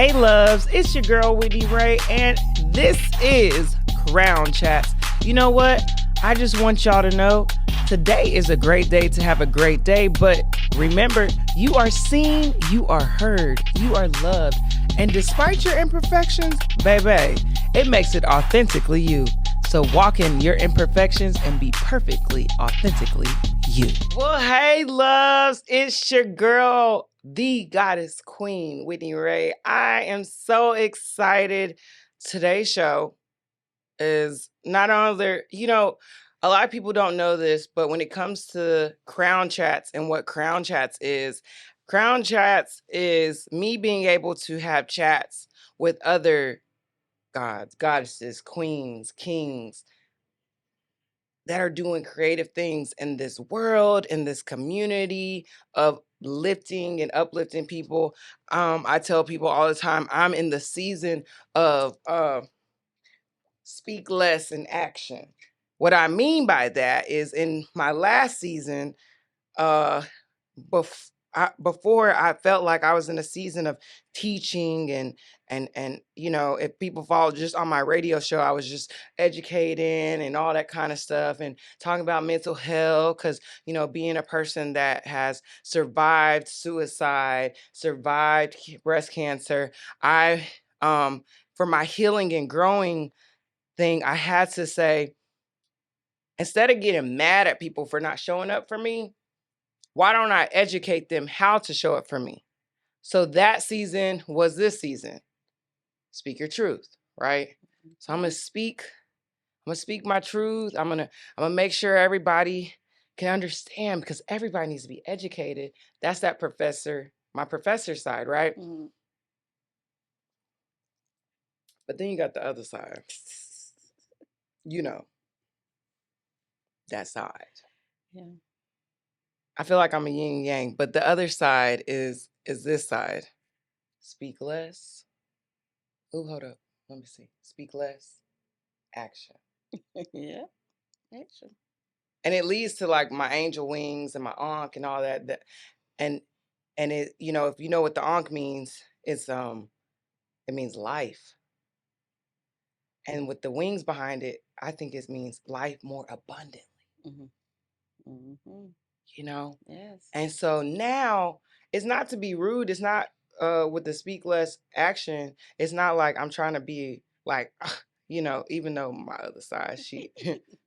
Hey loves, it's your girl Whitney Rae, and this is crOWN Chats. You know what? I just want y'all to know today is a great day to have a great day, but remember, you are seen, you are heard, you are loved, and despite your imperfections, baby, it makes it authentically you. So walk in your imperfections and be perfectly, authentically you. Well, hey loves, it's your girl, the goddess queen, Whitney Rae. I am so excited. Today's show is not only, a lot of people don't know this, but when it comes to crOWN Chats and what crOWN Chats is me being able to have chats with other gods, goddesses, queens, kings that are doing creative things in this world, in this community of lifting and uplifting people. I tell people all the time, I'm in the season of speak less and action. What I mean by that is in my last season, before I felt like I was in a season of teaching and if people follow just on my radio show, I was just educating and all that kind of stuff and talking about mental health because being a person that has survived suicide, survived breast cancer, I for my healing and growing thing, I had to say, instead of getting mad at people for not showing up for me, why don't I educate them how to show up for me? So that season was this season. Speak your truth, right? So I'm gonna speak my truth. I'm gonna make sure everybody can understand because everybody needs to be educated. That's that professor, my professor side, right? Mm-hmm. But then you got the other side. That side. Yeah. I feel like I'm a yin yang, but the other side is this side. Speak less. Ooh, hold up. Let me see. Speak less. Action. Yeah. Action. And it leads to like my angel wings and my ankh and all that. And it, if you know what the ankh means, it means life. And with the wings behind it, I think it means life more abundantly. Mm-hmm. Mm-hmm. Yes. Yes. And so now it's not to be rude. It's not with the speak less action. It's not like I'm trying to be like, even though my other side, she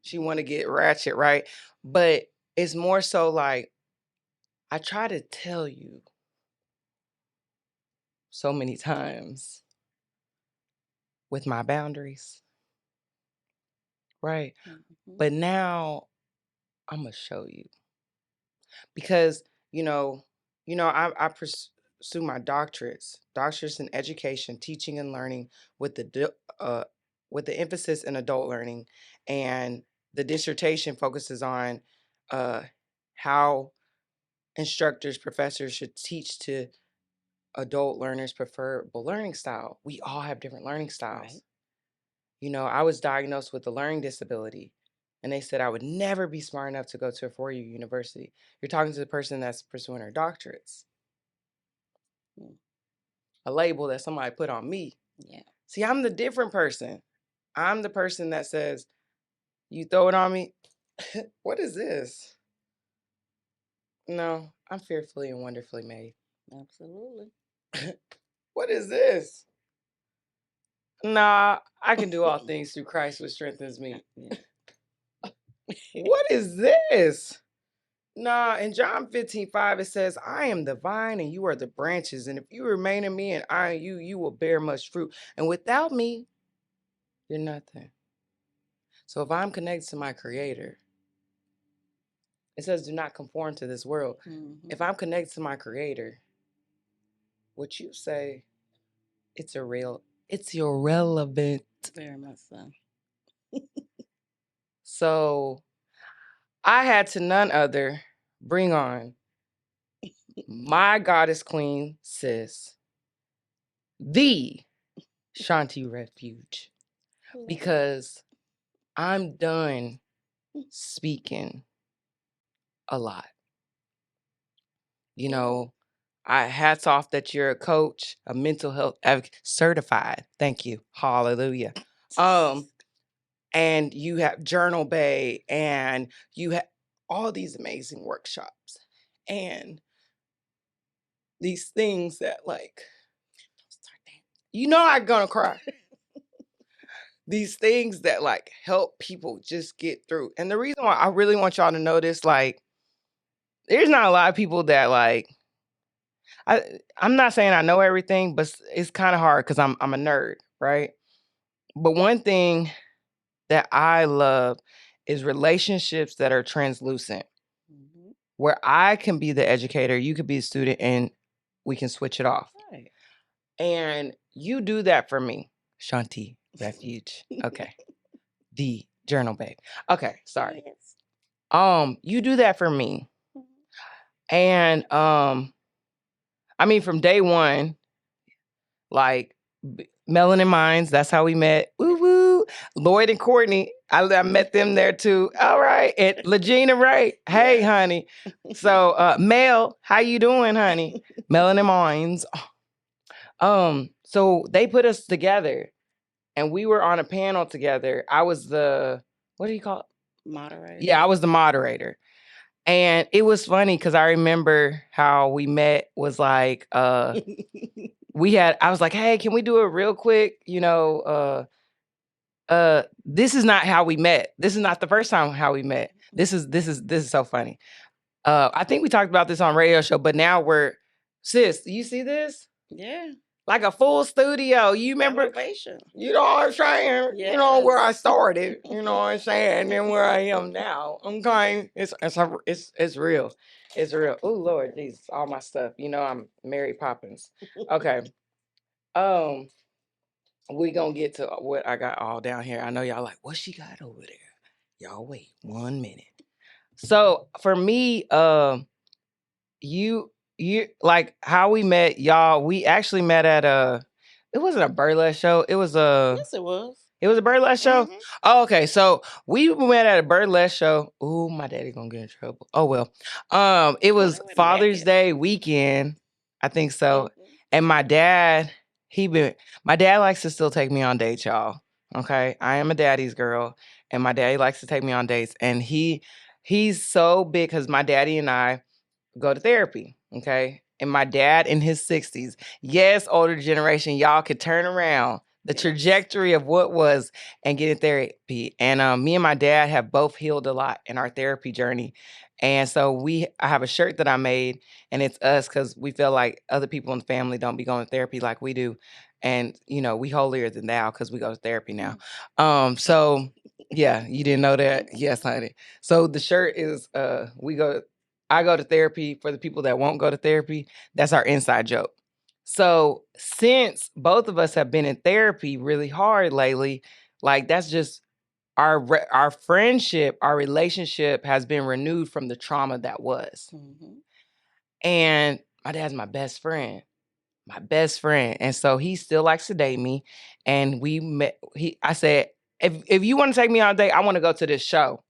she want to get ratchet, right? But it's more so like I try to tell you so many times with my boundaries, right? Mm-hmm. But now I'm gonna show you because I pursue my doctorates in education, teaching and learning with with the emphasis in adult learning, and the dissertation focuses on how instructors, professors should teach to adult learners' preferable learning style. We all have different learning styles. Right. I was diagnosed with a learning disability, and they said I would never be smart enough to go to a four-year university. You're talking to the person that's pursuing her doctorates. A label that somebody put on me. Yeah. See, I'm the different person. I'm the person that says, you throw it on me. What is this? No, I'm fearfully and wonderfully made. Absolutely. What is this? Nah, I can do all things through Christ which strengthens me. Yeah. What is this? Nah, in John 15:5, it says, I am the vine and you are the branches. And if you remain in me and I in you, you will bear much fruit. And without me, you're nothing. So if I'm connected to my creator, it says, do not conform to this world. Mm-hmm. If I'm connected to my creator, what you say, it's irrelevant. Very much so. So I had to none other bring on my goddess queen sis, the Shanti Refuge, because I'm done speaking a lot. hats off that you're a coach, a mental health advocate, certified. Thank you. Hallelujah. And you have Journal Bay, and you have all these amazing workshops, and these things that I'm gonna cry. These things that help people just get through. And the reason why I really want y'all to know this, there's not a lot of people that I'm not saying I know everything, but it's kind of hard because I'm a nerd, right? But one thing that I love is relationships that are translucent, where I can be the educator, you could be the student, and we can switch it off. Right. And you do that for me, Shanti Refuge. Okay. The Journal Babe. Okay, sorry. Yes. You do that for me. And I mean, from day one, Melanin Minds, that's how we met. Woo woo. Lloyd and Courtney, I met them there too. All right. And Legina Rae, hey, honey. So Mel, how you doing, honey? Melanin Minds. So they put us together, and we were on a panel together. I was what do you call it? Moderator. Yeah, I was the moderator. And it was funny because I remember how we met was I was like, hey, can we do it real quick? This is not how we met. This is not the first time how we met. This is so funny. I think we talked about this on radio show, but now sis, you see this? Yeah. Like a full studio. You remember? Elevation. You know what I'm saying? Yes. You know where I started. You know what I'm saying? And then where I am now. Okay, it's real. It's real. Oh Lord, Jesus, all my stuff. I'm Mary Poppins. Okay. We gonna get to what I got all down here. I know y'all like, what she got over there? Y'all wait 1 minute. So for me, you like how we met, y'all. We actually met at it wasn't a burlesque show. It was Yes, it was. It was a burlesque show? Mhm. Oh, okay. So we met at a burlesque show. Ooh, my daddy gonna get in trouble. Oh well. It was They went Father's naked. Day weekend. I think so. Mhm. And my dad, my dad likes to still take me on dates, y'all. Okay. I am a daddy's girl, and my daddy likes to take me on dates. And he's so big because my daddy and I go to therapy. Okay. And my dad in his 60s. Yes, older generation, y'all could turn around the Yes. trajectory of what was and get in therapy. And me and my dad have both healed a lot in our therapy journey. And so I have a shirt that I made, and it's us because we feel like other people in the family don't be going to therapy like we do. And we holier than thou because we go to therapy now. So yeah, you didn't know that? Yes, honey. So the shirt is I go to therapy. For the people that won't go to therapy, that's our inside joke. So since both of us have been in therapy really hard lately, that's just our friendship, our relationship has been renewed from the trauma that was. Mhm. And my dad's my best friend. My best friend. And so he still likes to date me. And we met I said, if you want to take me on a date, I want to go to this show.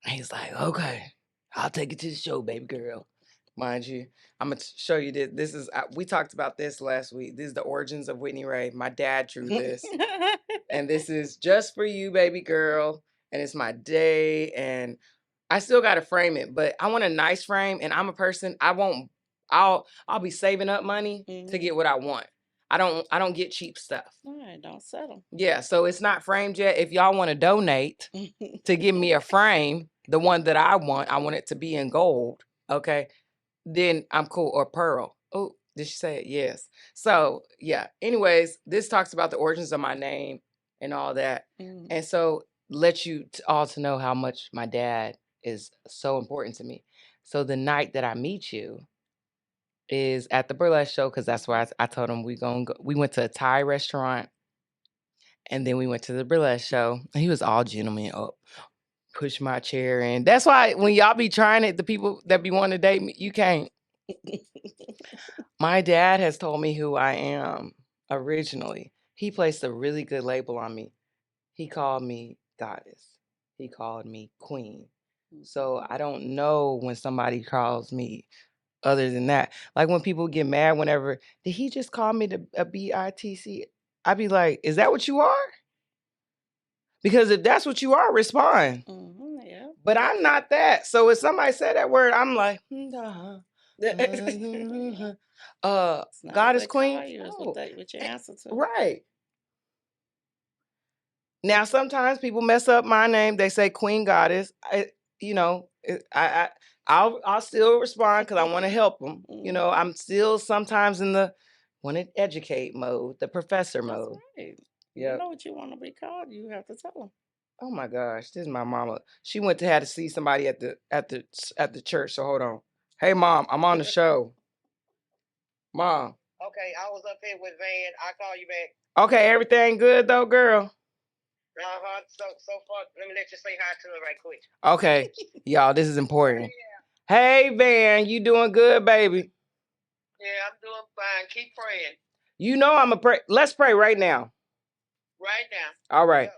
And he's like, okay, I'll take you to the show, baby girl. Mind you, I'm gonna show you this. This is we talked about this last week. This is the origins of Whitney Rae. My dad drew this, and this is just for you, baby girl. And it's my day, and I still gotta frame it, but I want a nice frame. And I'm a person. I'll be saving up money to get what I want. I don't get cheap stuff. All right, don't settle. Yeah, so it's not framed yet. If y'all want to donate to give me a frame, the one that I want it to be in gold. Okay, then I'm cool. Or pearl. Oh, did she say it? Yes. So yeah. Anyways, this talks about the origins of my name and all that, and so let you all to know how much my dad is so important to me. So the night that I meet you is at the burlesque show because that's where I told him we gonna go. We went to a Thai restaurant, and then we went to the burlesque show. And he was all gentleman up, push my chair in. That's why when y'all be trying it, the people that be wanting to date me, you can't. My dad has told me who I am originally. He placed a really good label on me. He called me goddess. He called me queen. So I don't know when somebody calls me other than that. Like when people get mad whenever, did he just call me a BITC? I'd be like, is that what you are? Because if that's what you are, respond. Yeah. But I'm not that. So if somebody said that word, I'm like, Goddess Queen. It's what you answer to. Right. Now sometimes people mess up my name. They say Queen Goddess. I'll still respond because I want to help them. I'm still sometimes in the want to educate mode, the professor mode. Right. Yep. You know what you want to be called. You have to tell them. Oh my gosh, this is my mama. She went to have to see somebody at the church. So hold on. Hey mom, I'm on the show. Mom. Okay, I was up here with Van. I'll call you back. Okay, everything good though, girl? So far, let me let you say hi to her right quick. Okay. Y'all, this is important. Yeah. Hey Van, you doing good, baby? Yeah, I'm doing fine. Keep praying. You know I'm a pray. Let's pray right now. Right now. All right.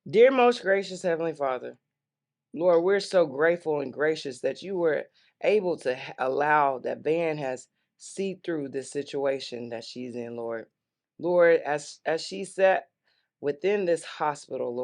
Dear most gracious Heavenly Father, Lord, we're so grateful and gracious that you were able to allow that Van has see through this situation that she's in, Lord. Lord, as she sat within this hospital,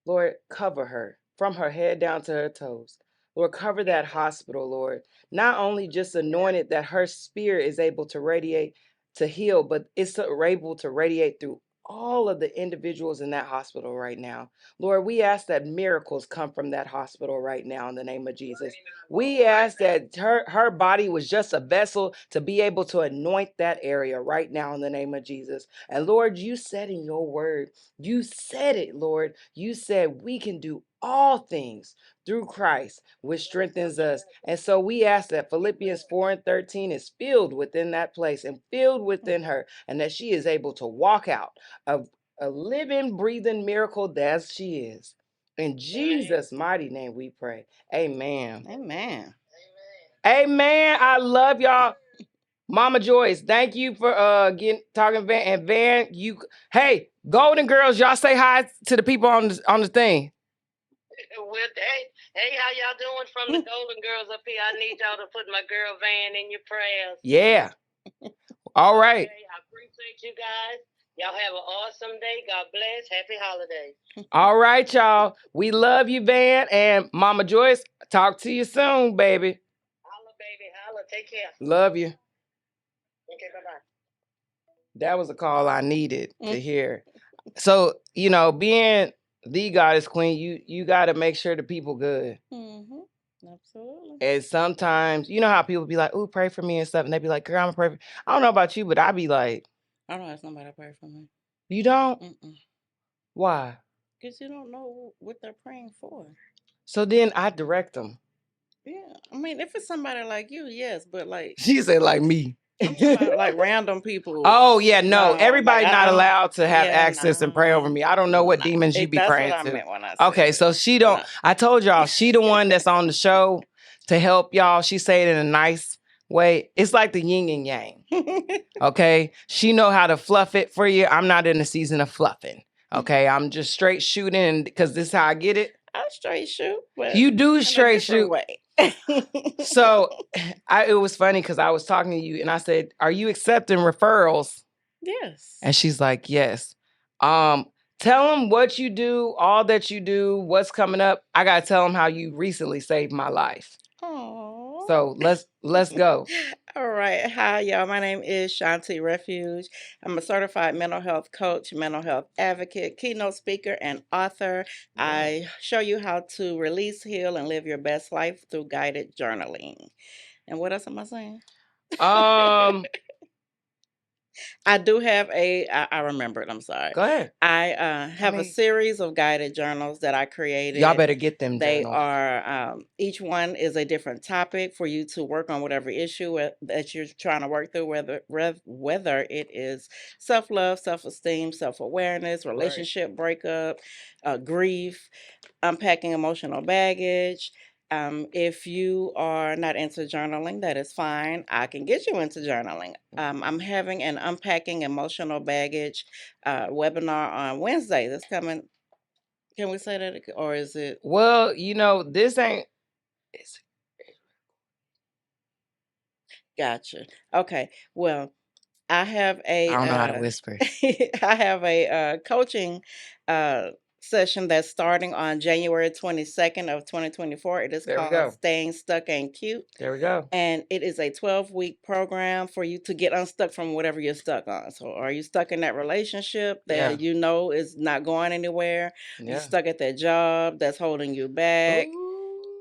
Lord, cover her from her head down to her toes. Lord, cover that hospital, Lord. Not only just anointed that her spirit is able to radiate to heal, but it's able to radiate through all of the individuals in that hospital right now. Lord, we ask that miracles come from that hospital right now in the name of Jesus. We ask that her body was just a vessel to be able to anoint that area right now in the name of Jesus. And Lord, you said in your word, you said it, Lord. You said we can do all things through Christ, which strengthens us. And so we ask that Philippians 4:13 is filled within that place and filled within her, and that she is able to walk out a living, breathing miracle as she is. In Jesus' mighty name we pray. Amen. Amen. Amen. I love y'all. Mama Joyce, thank you for talking Van. And Van, hey, Golden Girls, y'all say hi to the people on the thing. Hey, how y'all doing from the Golden Girls up here? I need y'all to put my girl Van in your prayers. Yeah. All right. Okay, I appreciate you guys. Y'all have an awesome day. God bless. Happy holidays. All right, y'all. We love you, Van. And Mama Joyce, talk to you soon, baby. Holla, baby. Holla. Take care. Love you. Okay, bye-bye. That was a call I needed to hear. So, being the goddess queen, you got to make sure the people good. Absolutely. And sometimes, you know how people be like, "Ooh, pray for me" and stuff, and they be like, "Girl, I'm gonna pray for." I don't know about you, but I be like, I don't ask nobody to pray for me. You don't? Mm-mm. Why? Because you don't know what they're praying for. So then I direct them. Yeah, I mean, if it's somebody like you, yes, but like She said, like me. I'm talking about like random people. Oh yeah, no, No, everybody's like, not allowed to have yeah, access and pray over me. I don't know what demons you be That's praying what I to. meant when I said Okay, it. so she don't. No. I told y'all she the one that's on the show to help y'all. She say it in a nice way. It's like the yin and yang. Okay, she know how to fluff it for you. I'm not in the season of fluffing. Okay, I'm just straight shooting because this is how I get it. I straight shoot, but You do in a straight different shoot. way. So it was funny because I was talking to you and I said, "Are you accepting referrals?" Yes. And she's like, "Yes." Tell them what you do, all that you do, what's coming up. I gotta tell them how you recently saved my life. Aww. So let's go. All right. Hi, y'all. My name is Shanti Refuge. I'm a certified mental health coach, mental health advocate, keynote speaker, and author. Yeah. I show you how to release, heal, and live your best life through guided journaling. And what else am I saying? I do have I remembered. I'm sorry. Go ahead. I have a series of guided journals that I created. Y'all better get them They journals. are each one is a different topic for you to work on whatever issue that you're trying to work through, whether it is self-love, self-esteem, self-awareness, relationship breakup, grief, unpacking emotional baggage. If you are not into journaling, that is fine. I can get you into journaling. I'm having an unpacking emotional baggage webinar on Wednesday. That's coming. Can we say that, or is it? Well, this ain't. Gotcha. Okay. Well, I have I don't know how to a whisper. I have a coaching uh, session that's starting on January 22nd of 2024. It is There we called go. Staying Stuck Ain't Cute. There we go. And it is a 12-week program for you to get unstuck from whatever you're stuck on. So, are you stuck in that relationship Yeah. that you know is not going anywhere? Are you Yeah. stuck at that job that's holding you back?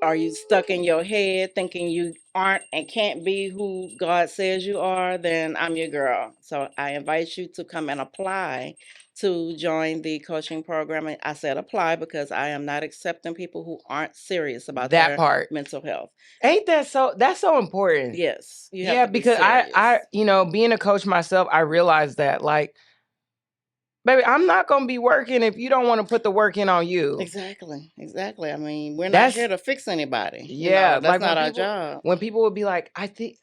Are you stuck in Ooh. your head thinking you aren't and can't be who God says you are? Then I'm your girl. So, I invite you to come and apply to join the coaching program. And I said apply because I am not accepting people who aren't serious about That their part. mental health. Ain't that so? That's so important. Yes, you have Yeah, to be because I, serious. being a coach myself, I realized that, like, baby, I'm not gonna be working if you don't want to put the work in on you. Exactly, exactly. I mean, we're not here That's to fix anybody. yeah. That's Like not our job. when people would be like, I think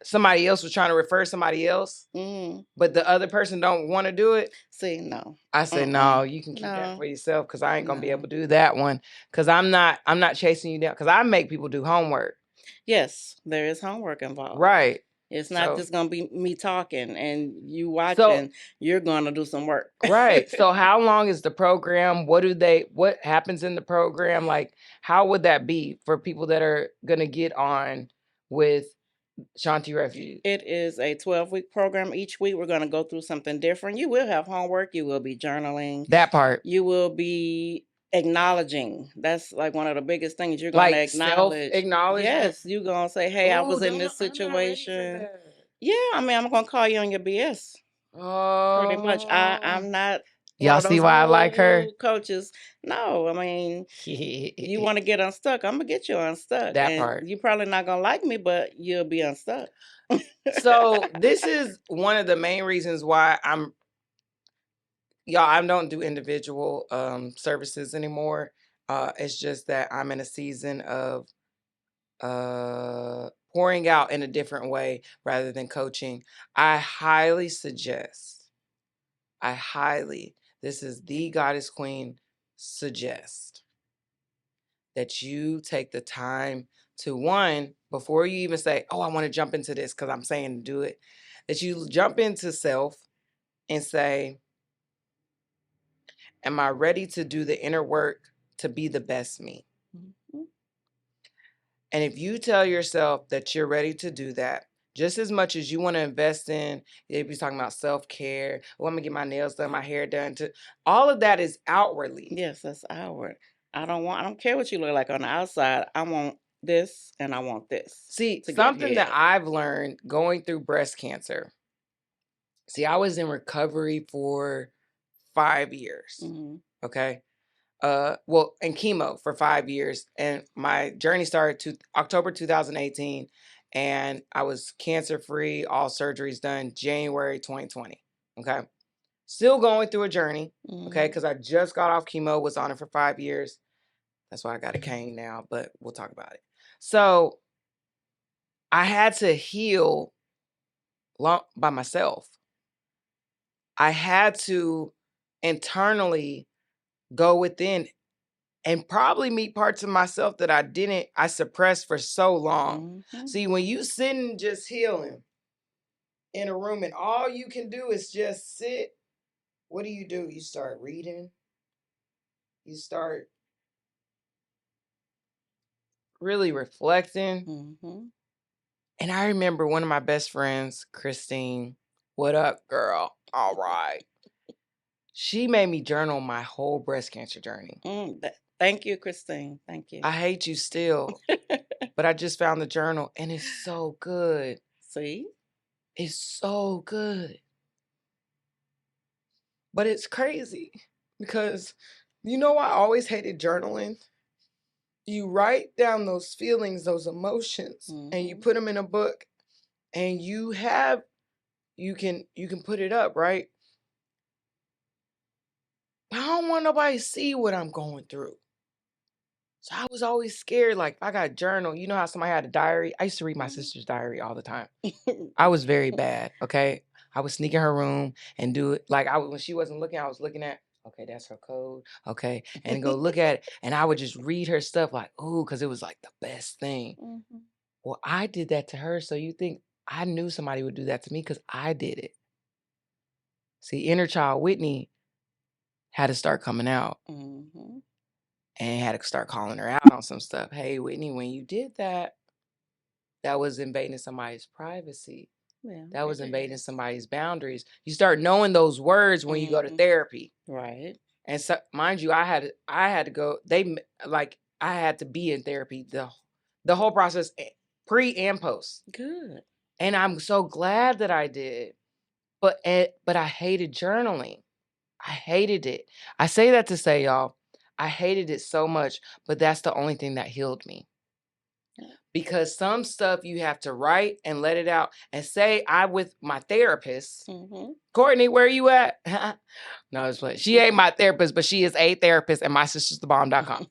somebody else was trying to refer somebody else, Mm, but the other person don't want to do it. see, no. I say, no, Mm-mm. you can keep that No, for yourself because I ain't gonna be able no. to do that one. Cause I'm not chasing you down. Cause I make people do homework. Yes, there is homework involved. Right. It's not So just gonna be me talking and you so watching. You're gonna do some work. right. So how long is the program? What happens in the program? Like, how would that be for people that are gonna get on with Shanti Refuge? It is a 12-week program. Each week, we're going to go through something different. You will have homework. You will be journaling. That part. You will be acknowledging. That's like one of the biggest things you're going to Like self acknowledge. acknowledgement. Yes, you're going to say, hey, I was in this I'm not ready for situation. that. Yeah, I mean, I'm going to call you on your BS. Pretty much. Oh. I'm not one Y'all of see those why I like her? woo coaches. No, I mean, you want to get unstuck. I'm going to get you unstuck. That And part. you're probably not going to like me, but you'll be unstuck. So this is one of the main reasons why I don't do individual services anymore. It's just that I'm in a season of pouring out in a different way rather than coaching. I highly suggest, this is the Goddess Queen, suggest that you take the time to, one, before you even say, oh, I want to jump into this because I'm saying to do it, that you jump into self and say, am I ready to do the inner work to be the best me? Mhm. And if you tell yourself that you're ready to do that, just as much as you want to invest in, if you're talking about self-care, oh, I'm gonna get my nails done, my hair done, all of that is outwardly. Yes, that's outward. I don't care what you look like on the outside. I want this and I want this See, to get something that ahead. I've learned going through breast cancer. See, I was in recovery for 5 years. Hmm. Okay. And chemo for 5 years. And my journey started to October 2018. And I was cancer free, all surgeries done January 2020. Okay. Still going through a journey. Okay. Hmm. Because I just got off chemo, was on it for 5 years. That's why I got a cane now, but we'll talk about it. So I had to heal by myself. I had to internally go within and probably meet parts of myself that I suppressed for so long. Hmm. See, when you sitting just healing in a room and all you can do is just sit, what do? You start reading, you start really reflecting. Hmm. And I remember one of my best friends, Christine, what up, girl? All right. She made me journal my whole breast cancer journey. Thank you, Christine. Thank you. I hate you still, but I just found the journal and it's so good. See? It's so good. But it's crazy because I always hated journaling. You write down those feelings, those emotions, and you Hmm. put them in a book and you can put it up, right? But I don't want nobody to see what I'm going through. So I was always scared, like, if I got a journal, you know how somebody had a diary? I used to read my sister's diary all the time. I was very bad, okay? I would sneak in her room and do it. Like, when she wasn't looking, I was looking at, okay, that's her code, okay? And go look at it. And I would just read her stuff like, ooh, because it was like the best thing. Hmm. well, I did that to her. So you think I knew somebody would do that to me because I did it. See, inner child Whitney had to start coming out Mm-hmm. and had to start calling her out on some stuff. Hey, Whitney, when you did that, that was invading somebody's privacy. Yeah, That was it invading is. somebody's boundaries. You start knowing those words when you go to therapy. Right. And so, mind you, I had to go. I had to be in therapy the whole process, pre and post. Good. And I'm so glad that I did. But I hated journaling. I hated it. I say that to say, y'all, I hated it so much, but that's the only thing that healed me. Because some stuff you have to write and let it out. And say I with my therapist, Courtney, where are you at? No, it's funny. She ain't my therapist, but she is a therapist at mysistersthebomb.com.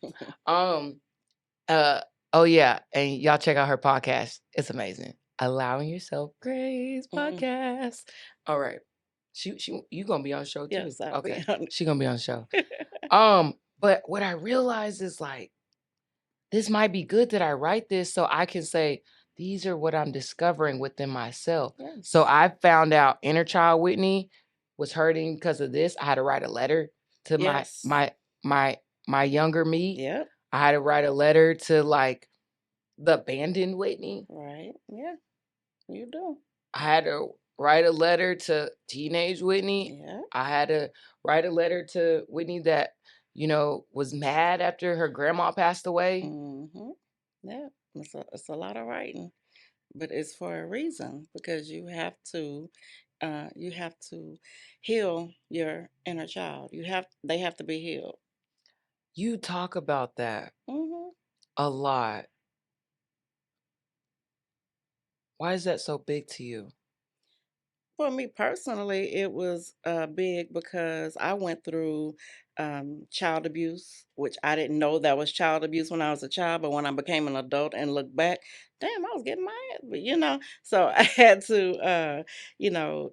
Oh yeah, and y'all check out her podcast. It's amazing. Allowing Yourself Grace podcast. All right. She you gonna be on the show too. Yes, I'll be Okay. on. She gonna be on the show. But what I realized is like, this might be good that I write this so I can say, these are what I'm discovering within myself. Yes. So I found out inner child Whitney was hurting because of this. I had to write a letter to Yes. my younger me. Yep. I had to write a letter to like the abandoned Whitney. Right. Yeah. You do. I had to write a letter to teenage Whitney. Yeah. I had to write a letter to Whitney that, was mad after her grandma passed away. Mm-hmm. Yeah. It's a lot of writing, but it's for a reason because you have to heal your inner child. They have to be healed. You talk about that Mm-hmm. a lot. Why is that so big to you? For me personally, it was big because I went through child abuse, which I didn't know that was child abuse when I was a child. But when I became an adult and looked back, damn, I was getting my ass. But so I had to, you know,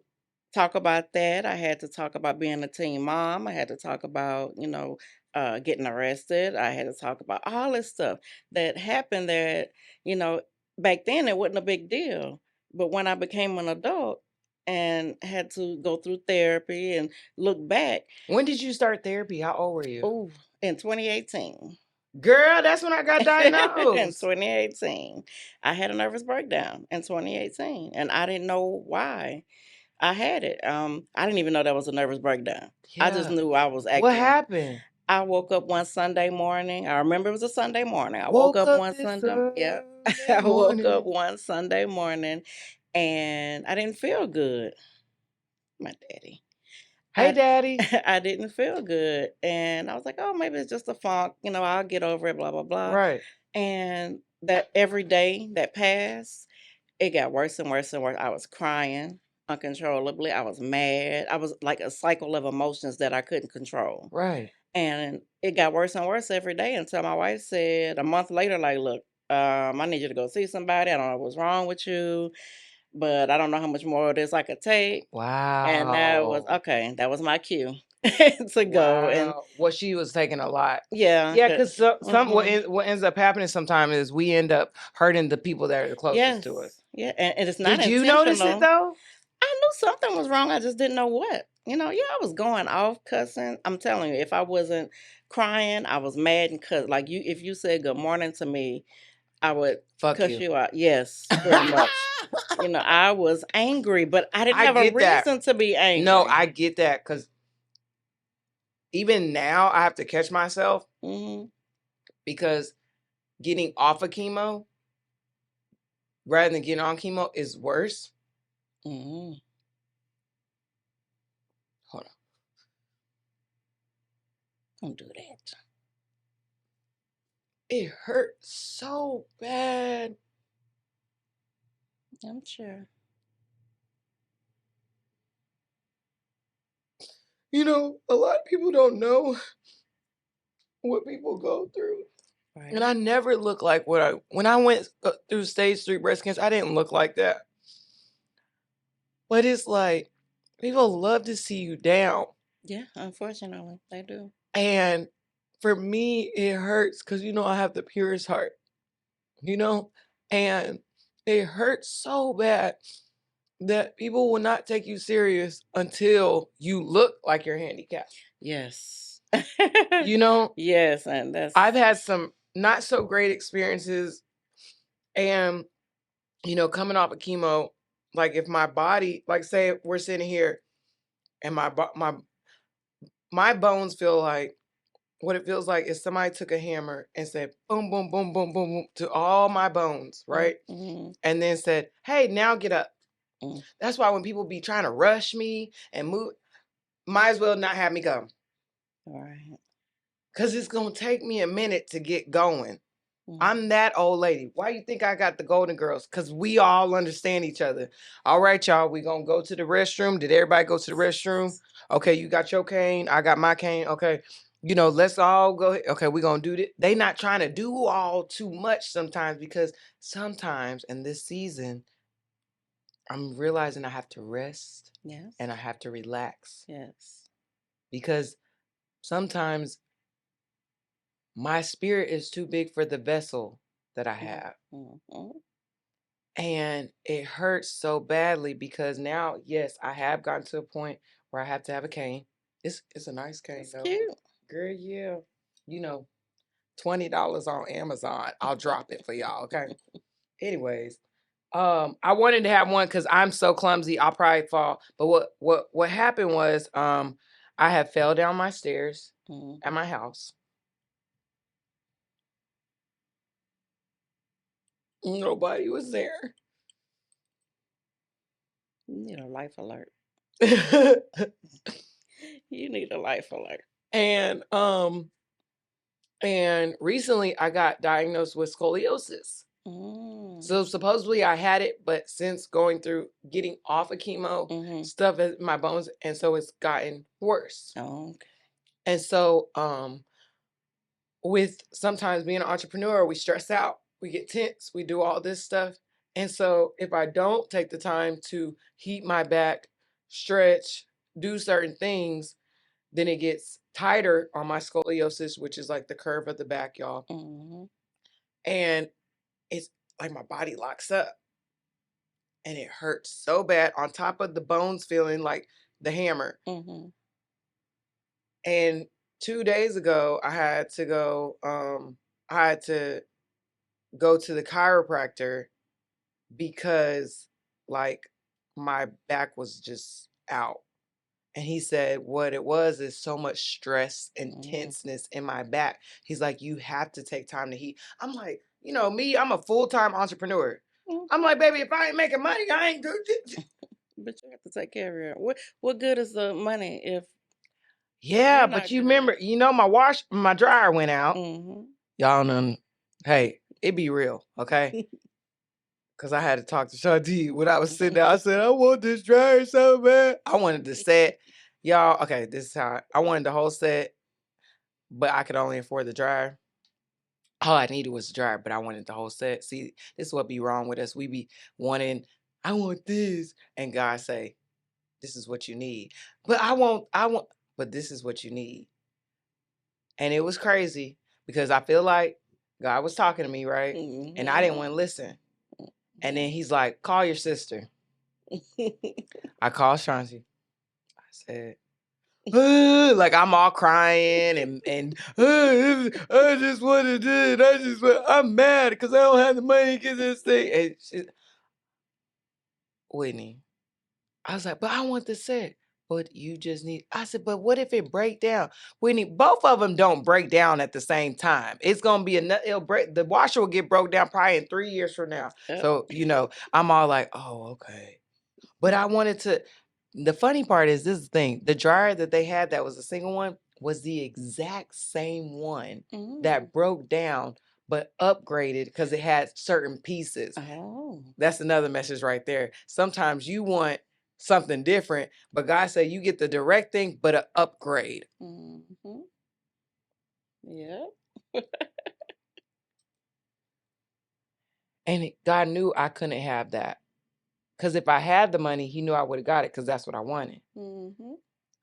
talk about that. I had to talk about being a teen mom. I had to talk about, getting arrested. I had to talk about all this stuff that happened that, you know, back then it wasn't a big deal. But when I became an adult, and had to go through therapy and look back. When did you start therapy? How old were you? Oh, in 2018. Girl, that's when I got In diagnosed. 2018. I had a nervous breakdown in 2018 and I didn't know why I had it. I didn't even know that was a nervous breakdown. I just Yeah. knew I was acting. What happened? I woke up one Sunday morning. I remember it was a Sunday morning. I Woke woke up up one this Sunday. Yeah. Sunday I woke up morning. one Sunday morning and I didn't feel good. My daddy. Hey, I Daddy. I didn't feel good. And I was like, oh, maybe it's just a funk. I'll get over it, blah, blah, blah. Right. And that every day that passed, it got worse and worse and worse. I was crying uncontrollably. I was mad. I was like a cycle of emotions that I couldn't control. Right. And it got worse and worse every day until my wife said a month later, like, look, I need you to go see somebody. I don't know what's wrong with you, but I don't know how much more of this I could take. And that was Wow. okay. That was my cue to go. And Wow. Well, she was taking a lot. yeah, Yeah, because mhm. what ends up happening sometimes is we end up hurting the people that are the closest Yes, to us. yeah, and it's not Did you notice it intentional. though? I knew something was wrong. I just didn't know what. Yeah, I was going off cussing. I'm telling you, if I wasn't crying, I was mad and cuss. Like if you said good morning to me, I would Fuck cuss you. you out. Yes, pretty much. I was angry, but I didn't I have a get that. reason to be angry. No, I get that because even now I have to catch myself hmm because getting off of chemo rather than getting on chemo is worse. hmm Hold on. Don't do that. It hurt so bad. I'm sure. A lot of people don't know what people go through. Right. And I never looked like when I went through stage 3 breast cancer, I didn't look like that. But it's like, people love to see you down. Yeah, unfortunately, they do. And for me, it hurts because, I have the purest heart, and it hurts so bad that people will not take you serious until you look like you're handicapped. Yes. You know, Yes, and that's I've had some not so great experiences, and coming off of chemo, like if my body, like say we're sitting here and my bones feel like what it feels like is somebody took a hammer and said boom, boom, boom, boom, boom, boom to all my bones, right? mm-hmm. And then said, hey, now get up. Mm. That's why when people be trying to rush me and move, might as well not have me go. All right. Because it's going to take me a minute to get going. Mm. I'm that old lady. Why you think I got the Golden Girls? Because we all understand each other. All right, y'all, we going to go to the restroom. Did everybody go to the restroom? Okay, you got your cane. I got my cane. Okay, let's all go. Okay, we're going to do this. They not trying to do all too much sometimes, because sometimes in this season, I'm realizing I have to rest. Yes. And I have to relax. Yes. Because sometimes my spirit is too big for the vessel that I have. Mm-hmm. And it hurts so badly because now, yes, I have gotten to a point where I have to have a cane. It's a nice cane, It's though. cute. Girl, yeah. $20 on Amazon. I'll drop it for y'all, okay? Anyways, I wanted to have one because I'm so clumsy, I'll probably fall. But what happened was I had fell down my stairs at my house. Nobody was there. You need a life alert. You need a life alert. And recently I got diagnosed with scoliosis. So supposedly I had it, but since going through getting off of chemo, stuff in my bones, and so it's gotten worse. Oh, okay. And so with sometimes being an entrepreneur, we stress out, we get tense, we do all this stuff. And so if I don't take the time to heat my back, stretch, do certain things, then it gets tighter on my scoliosis, which is like the curve of the back, y'all. And it's like my body locks up and it hurts so bad on top of the bones feeling like the hammer. And 2 days ago, I had to go to the chiropractor because like my back was just out. And he said what it was is so much stress and tenseness in my back. He's like, you have to take time to heat. I'm like, me, I'm a full-time entrepreneur. I'm like, baby, if I ain't making money, I ain't doing it. But you have to take care of it. What good is the money if Yeah, but you remember, my dryer went out. Y'all know, hey, it be real, okay? Because I had to talk to Shanti when I was sitting there. I said, I want this dryer so bad. I wanted the set. Y'all, okay, this is how I wanted the whole set, but I could only afford the dryer. All I needed was the dryer, but I wanted the whole set. See, this is what be wrong with us. We be wanting, I want this. And God say, this is what you need. But but this is what you need. And it was crazy because I feel like God was talking to me, right? And I didn't want to listen. And then he's like, call your sister. I called Shanti. I said, like I'm all crying and I just want to do it. I'm mad because I don't have the money to get this thing. And Whitney, I was like, but I want the set. But you just need. I said, but what if it break down? Whitney, both of them don't break down at the same time. It's gonna be it'll break. The washer will get broke down probably in 3 years from now. So I'm all like, oh, okay. But I wanted to. The funny part is this is the thing. The dryer that they had that was a single one was the exact same one that broke down but upgraded because it had certain pieces. Oh. That's another message right there. Sometimes you want something different, but God said you get the direct thing, but an upgrade. Yeah. And God knew I couldn't have that. Because if I had the money, he knew I would have got it because that's what I wanted.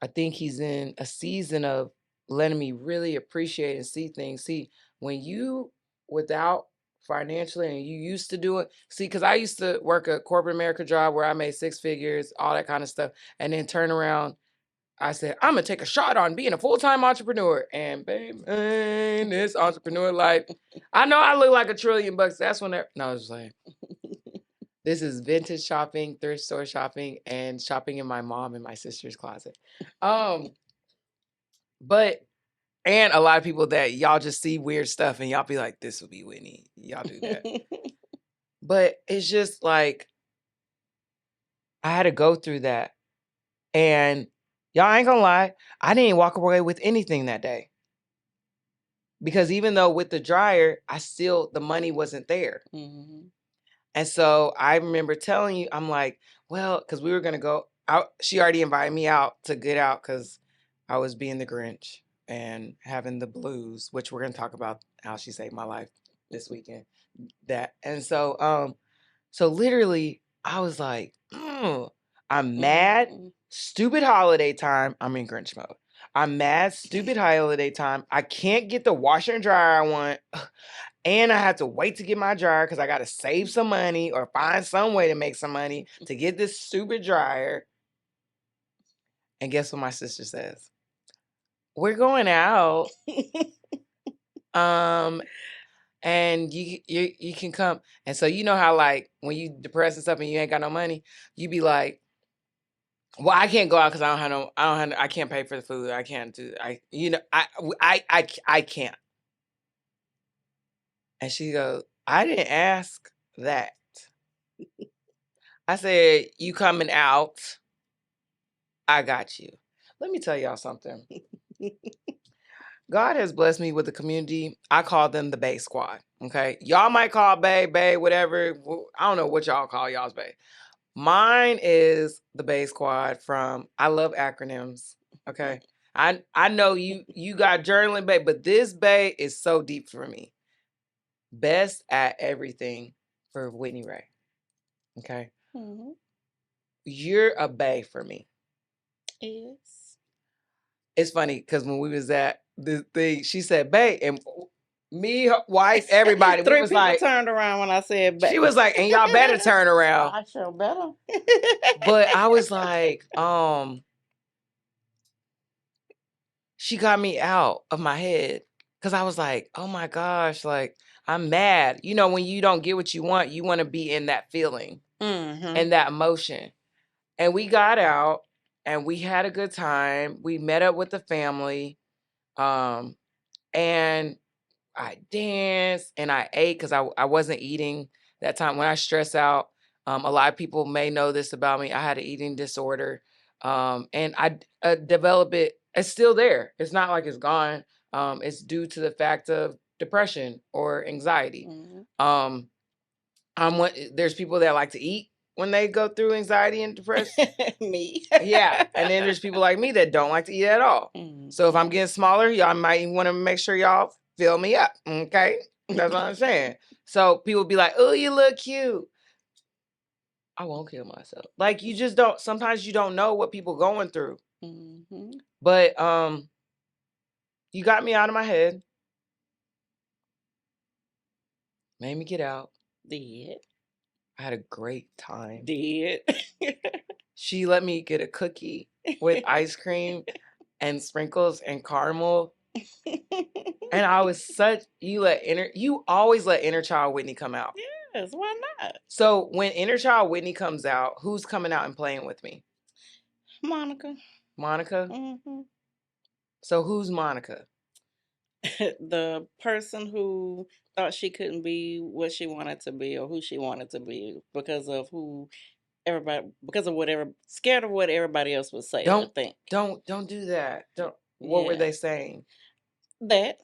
I think he's in a season of letting me really appreciate and see things. See, when you without financially and you used to do it. See, because I used to work a corporate America job where I made 6 figures, all that kind of stuff, and then turn around. I said, I'm gonna take a shot on being a full-time entrepreneur. And babe, this entrepreneur life. I know I look like $1 trillion. That's when no, I was like, this is vintage shopping, thrift store shopping, and shopping in my mom and my sister's closet. But and a lot of people that y'all just see weird stuff and y'all be like, this would be Whitney. Y'all do that. But it's just like I had to go through that. And y'all ain't gonna lie, I didn't walk away with anything that day. Because even though with the dryer, the money wasn't there. Mm-hmm. And so I remember telling you, I'm like, well, because we were going to go out. She already invited me out to get out because I was being the Grinch and having the blues, which we're going to talk about how she saved my life this weekend. And so, so literally I was like, I'm mad, stupid holiday time. I'm in Grinch mode. I'm mad, stupid holiday time. I can't get the washer and dryer I want. And I have to wait to get my dryer because I got to save some money or find some way to make some money to get this stupid dryer. And guess what my sister says? We're going out. And you can come. And so you know how like when you depressed and stuff and you ain't got no money, you be like, well, I can't go out because I can't pay for the food. I can't do I can't. And she goes, I didn't ask that. I said, you coming out? I got you. Let me tell y'all something. God has blessed me with a community. I call them the Bay Squad. Okay. Y'all might call Bay, whatever. I don't know what y'all call y'all's Bay. Mine is the Bay Squad from, I love acronyms. Okay. I know you got journaling Bay, but this Bay is so deep for me. Best at everything for Whitney Rae. Okay. Mm-hmm. You're a Bay for me. Yes. It's funny because when we was at the thing, she said Bay, and me, her wife, everybody, Three we was people like, turned around when I said Bay. She was like, and y'all better turn around. I sure better. But I was like, she got me out of my head because I was like, oh my gosh, like I'm mad. You know, when you don't get what you want to be in that feeling and that emotion. And we got out and we had a good time. We met up with the family. And I danced and I ate because I wasn't eating that time. When I stress out, a lot of people may know this about me. I had an eating disorder, and I developed it. It's still there. It's not like it's gone. It's due to the fact of depression or anxiety. Mm-hmm. There's people that like to eat when they go through anxiety and depression. Me. Yeah. And then there's people like me that don't like to eat at all. Mm-hmm. So if I'm getting smaller, y'all might want to make sure y'all fill me up. Okay. That's what I'm saying. So people be like, oh, you look cute. I won't kill myself. Like you just don't, sometimes you don't know what people going through. Mm-hmm. But you got me out of my head. Made me get out. Did. I had a great time. Did. She let me get a cookie with ice cream and sprinkles and caramel. And I was you always let inner child Whitney come out. Yes, why not? So when inner child Whitney comes out, who's coming out and playing with me? Monica. Monica? Mm-hmm. So who's Monica? The person who thought she couldn't be what she wanted to be or who she wanted to be because of scared of what everybody else would say or think. Don't do that. What were they saying? That.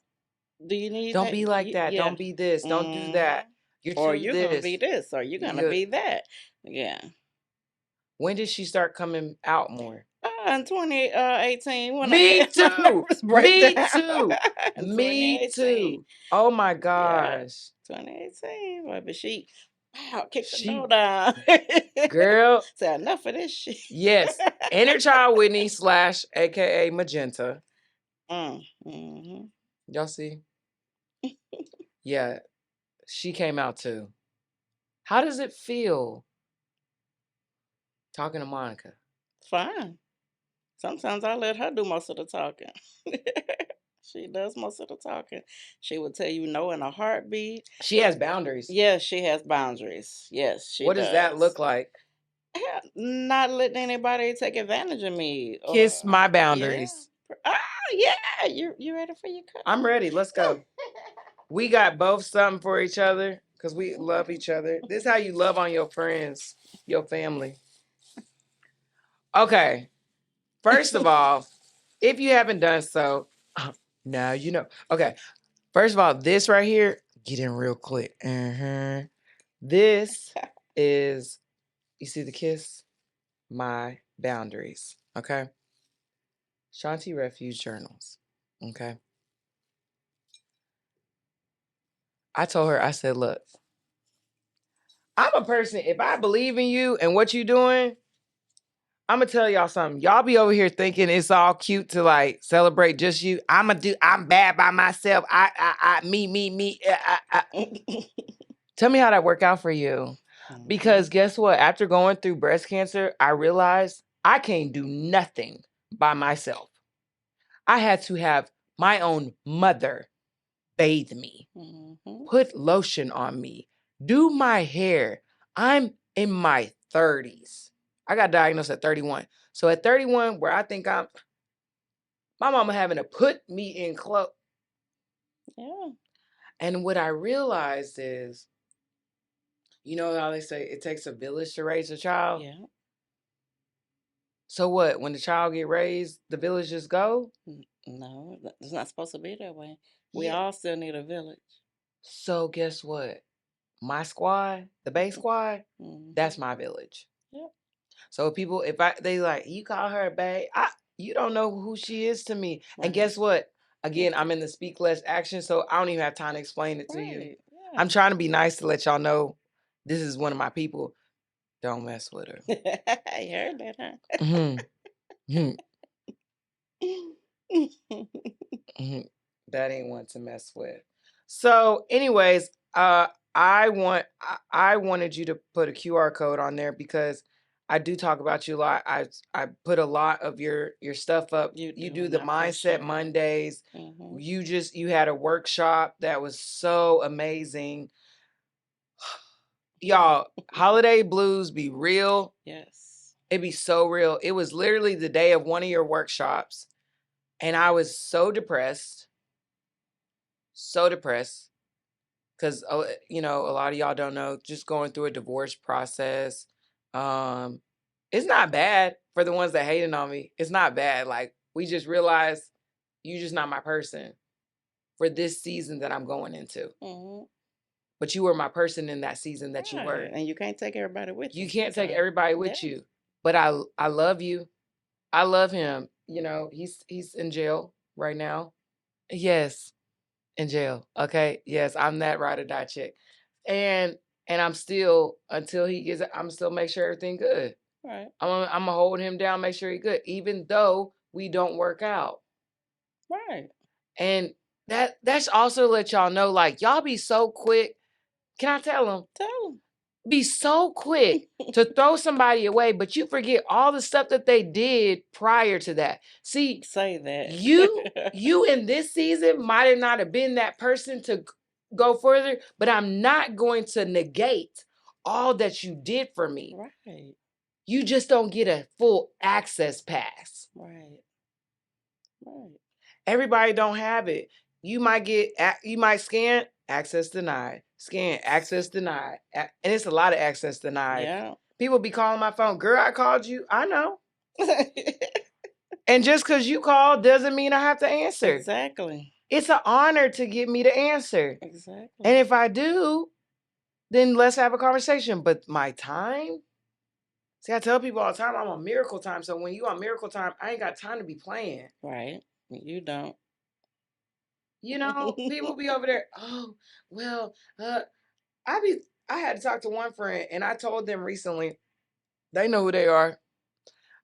Do you need Don't be like that. Yeah. Don't be this. Don't do that. You're gonna be this, or you're gonna be that. Yeah. When did she start coming out more? In 2018. Me too. Me too. Me too. Oh my gosh. Yeah, 2018. But she kicked the door down. Girl. Said enough of this shit. Yes. Inner child Whitney / AKA Magenta. Mm-hmm. Y'all see? Yeah. she came out too. How does it feel talking to Monica? Fine. Sometimes I let her do most of the talking. She does most of the talking. She will tell you no in a heartbeat. She has boundaries. Yes, she has boundaries. Yes, she What does that does. look like? Not letting anybody take advantage of me. Kiss my Yeah. boundaries. Yeah. You ready for your cut? I'm ready. Let's go. We got both something for each other because we love each other. This is how you love on your friends, your family. Okay. First of all, if you haven't done so, now you know. Okay. First of all, this right here, get in real quick. This is, you see the kiss? My boundaries. Okay. Shanti Refuge Journals. Okay. I told her, I said, look, I'm a person, if I believe in you and what you doing, I'm gonna tell y'all something. Y'all be over here thinking it's all cute to like celebrate just you. I'm bad by myself. Me. Tell me how that worked out for you. Because guess what? After going through breast cancer, I realized I can't do nothing by myself. I had to have my own mother bathe me, put lotion on me, do my hair. I'm in my 30s. I got diagnosed at 31. So at 31, where I think my mama having to put me in clothes. Yeah. And what I realized is, you know how they say it takes a village to raise a child? Yeah. So what? When the child get raised, the village just go? No, it's not supposed to be that way. We Yeah. all still need a village. So guess what? My squad, the base squad, that's my village. Yep. So people, they like, you call her a babe, you don't know who she is to me. Right. And guess what? Again, I'm in the speak less action, so I don't even have time to explain it to you. Yeah. I'm trying to be nice to let y'all know this is one of my people. Don't mess with her. I heard that, huh? That ain't one to mess with. So, anyways, I wanted you to put a QR code on there because I do talk about you a lot. I put a lot of your stuff up. You do the Mindset Mondays. You had a workshop that was so amazing. Y'all, holiday blues be real. Yes. It be so real. It was literally the day of one of your workshops, and I was so depressed. So depressed. Because a lot of y'all don't know, just going through a divorce process. It's not bad for the ones that hating on me. It's not bad. Like, we just realized you just not my person for this season that I'm going into. But you were my person in that season that you were. And you can't take everybody with you. You can't take everybody with you. But I love you. I love him. He's in jail right now. Yes, in jail. Okay. Yes, I'm that ride or die chick. And I'm still, until he gets, I'm still make sure everything good. Right. I'm gonna hold him down, make sure he good, even though we don't work out. Right. And that's also let y'all know, like, y'all be so quick. Can I tell them? Tell them. Be so quick to throw somebody away, but you forget all the stuff that they did prior to that. See, say that you in this season might not have been that person to go further, but I'm not going to negate all that you did for me. Right. You just don't get a full access pass. Right. Right. Everybody don't have it. You might scan, access denied. Scan, access denied. And it's a lot of access denied. Yeah. People be calling my phone. Girl, I called you. I know. And just because you called doesn't mean I have to answer. Exactly. It's an honor to give me the answer. Exactly. And if I do, then let's have a conversation. But my time? See, I tell people all the time I'm on miracle time. So when you on miracle time, I ain't got time to be playing. Right. You don't. People be over there, oh, well, I had to talk to one friend, and I told them recently, they know who they are.